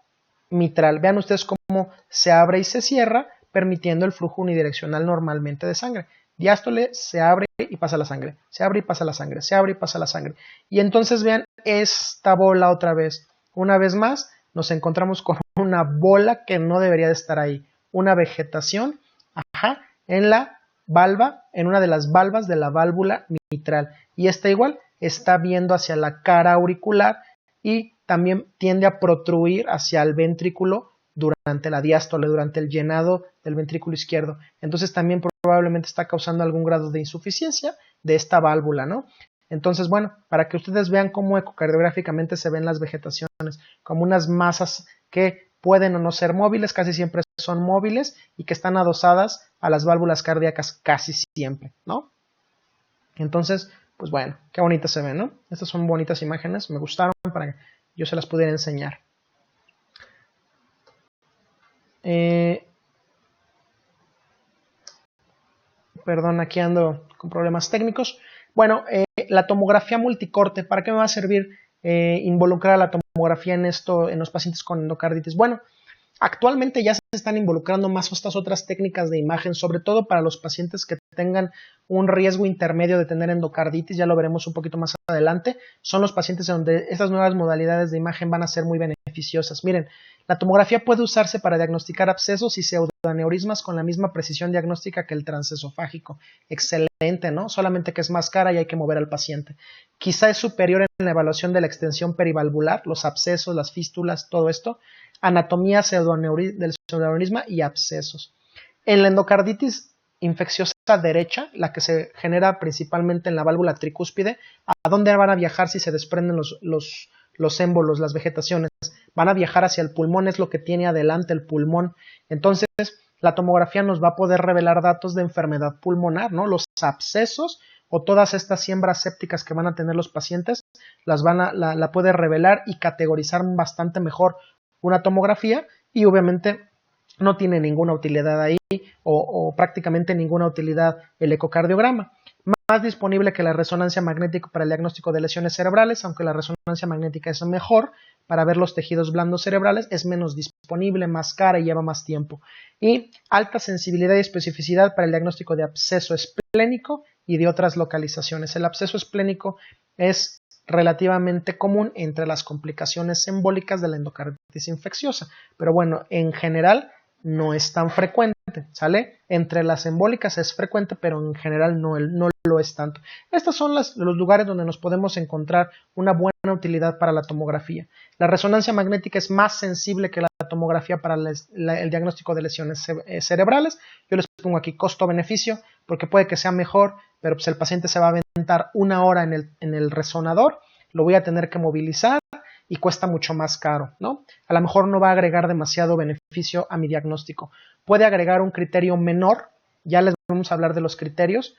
Speaker 1: mitral. Vean ustedes cómo se abre y se cierra permitiendo el flujo unidireccional normalmente de sangre. Diástole, se abre y pasa la sangre, se abre y pasa la sangre, se abre y pasa la sangre. Y entonces vean esta bola otra vez. Una vez más nos encontramos con una bola que no debería de estar ahí. Una vegetación, en la valva, en una de las valvas de la válvula mitral. Y esta igual está viendo hacia la cara auricular y también tiende a protruir hacia el ventrículo durante la diástole, durante el llenado del ventrículo izquierdo. Entonces también probablemente está causando algún grado de insuficiencia de esta válvula, ¿no? Entonces, bueno, para que ustedes vean cómo ecocardiográficamente se ven las vegetaciones, como unas masas que pueden o no ser móviles, casi siempre son móviles y que están adosadas a las válvulas cardíacas casi siempre, ¿no? Entonces, pues bueno, qué bonitas se ven, ¿no? Estas son bonitas imágenes, me gustaron para que yo se las pudiera enseñar. Perdón, aquí ando con problemas técnicos. Bueno, la tomografía multicorte, ¿para qué me va a servir involucrar la tomografía en esto, en los pacientes con endocarditis? Bueno, actualmente ya se están involucrando más estas otras técnicas de imagen, sobre todo para los pacientes que tengan un riesgo intermedio de tener endocarditis, ya lo veremos un poquito más adelante. Son los pacientes donde estas nuevas modalidades de imagen van a ser muy beneficiosas. Miren, la tomografía puede usarse para diagnosticar abscesos y pseudoaneurismas con la misma precisión diagnóstica que el transesofágico. Excelente, ¿no? Solamente que es más cara y hay que mover al paciente. Quizá es superior en la evaluación de la extensión perivalvular, los abscesos, las fístulas, todo esto. Anatomía del pseudoaneurisma y abscesos. En la endocarditis infecciosa derecha, la que se genera principalmente en la válvula tricúspide, ¿a dónde van a viajar si se desprenden los émbolos, las vegetaciones? Van a viajar hacia el pulmón, es lo que tiene adelante el pulmón. Entonces, la tomografía nos va a poder revelar datos de enfermedad pulmonar, ¿no? Los abscesos o todas estas siembras sépticas que van a tener los pacientes, la puede revelar y categorizar bastante mejor una tomografía y obviamente no tiene ninguna utilidad ahí o prácticamente ninguna utilidad el ecocardiograma. Más disponible que la resonancia magnética para el diagnóstico de lesiones cerebrales, aunque la resonancia magnética es mejor para ver los tejidos blandos cerebrales, es menos disponible, más cara y lleva más tiempo. Y alta sensibilidad y especificidad para el diagnóstico de absceso esplénico y de otras localizaciones. El absceso esplénico es relativamente común entre las complicaciones embólicas de la endocarditis infecciosa, pero bueno, en general no es tan frecuente, ¿sale? Entre las embólicas es frecuente, pero en general no lo es tanto. Estos son los lugares donde nos podemos encontrar una buena utilidad para la tomografía. La resonancia magnética es más sensible que la tomografía para el diagnóstico de lesiones cerebrales. Yo les pongo aquí costo-beneficio, porque puede que sea mejor, pero pues el paciente se va a aventar una hora en el resonador, lo voy a tener que movilizar y cuesta mucho más caro, ¿no? A lo mejor no va a agregar demasiado beneficio a mi diagnóstico. Puede agregar un criterio menor, ya les vamos a hablar de los criterios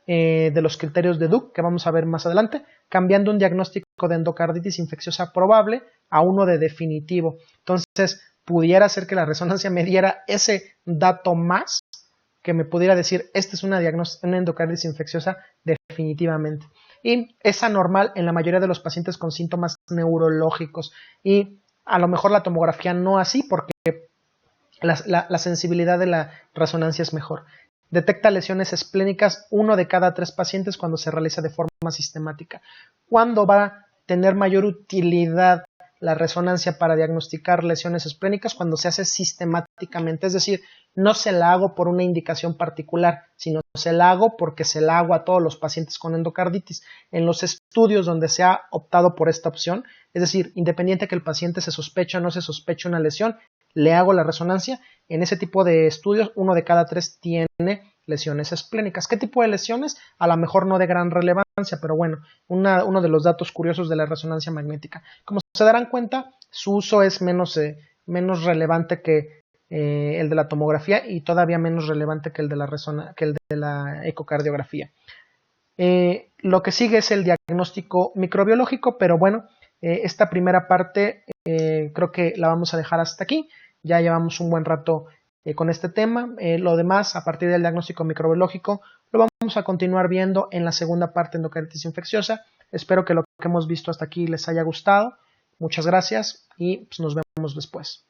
Speaker 1: de Duke, que vamos a ver más adelante, cambiando un diagnóstico de endocarditis infecciosa probable a uno de definitivo. Entonces, pudiera ser que la resonancia me diera ese dato más que me pudiera decir, esta es una endocarditis infecciosa definitivamente. Y es anormal en la mayoría de los pacientes con síntomas neurológicos. Y a lo mejor la tomografía no así, porque la sensibilidad de la resonancia es mejor. Detecta lesiones esplénicas 1 de cada 3 pacientes cuando se realiza de forma sistemática. ¿Cuándo va a tener mayor utilidad la resonancia para diagnosticar lesiones esplénicas? Cuando se hace sistemáticamente, es decir, no se la hago por una indicación particular, sino se la hago porque se la hago a todos los pacientes con endocarditis. En los estudios donde se ha optado por esta opción, es decir, independiente que el paciente se sospeche o no se sospeche una lesión, le hago la resonancia. En ese tipo de estudios, 1 de cada 3 tiene lesiones esplénicas. ¿Qué tipo de lesiones? A lo mejor no de gran relevancia, pero bueno, uno de los datos curiosos de la resonancia magnética. Como se darán cuenta, su uso es menos relevante que el de la tomografía y todavía menos relevante que el de la ecocardiografía. Lo que sigue es el diagnóstico microbiológico, pero bueno, esta primera parte creo que la vamos a dejar hasta aquí. Ya llevamos un buen rato con este tema. Lo demás, a partir del diagnóstico microbiológico, lo vamos a continuar viendo en la segunda parte de endocarditis infecciosa. Espero que lo que hemos visto hasta aquí les haya gustado. Muchas gracias y pues, nos vemos después.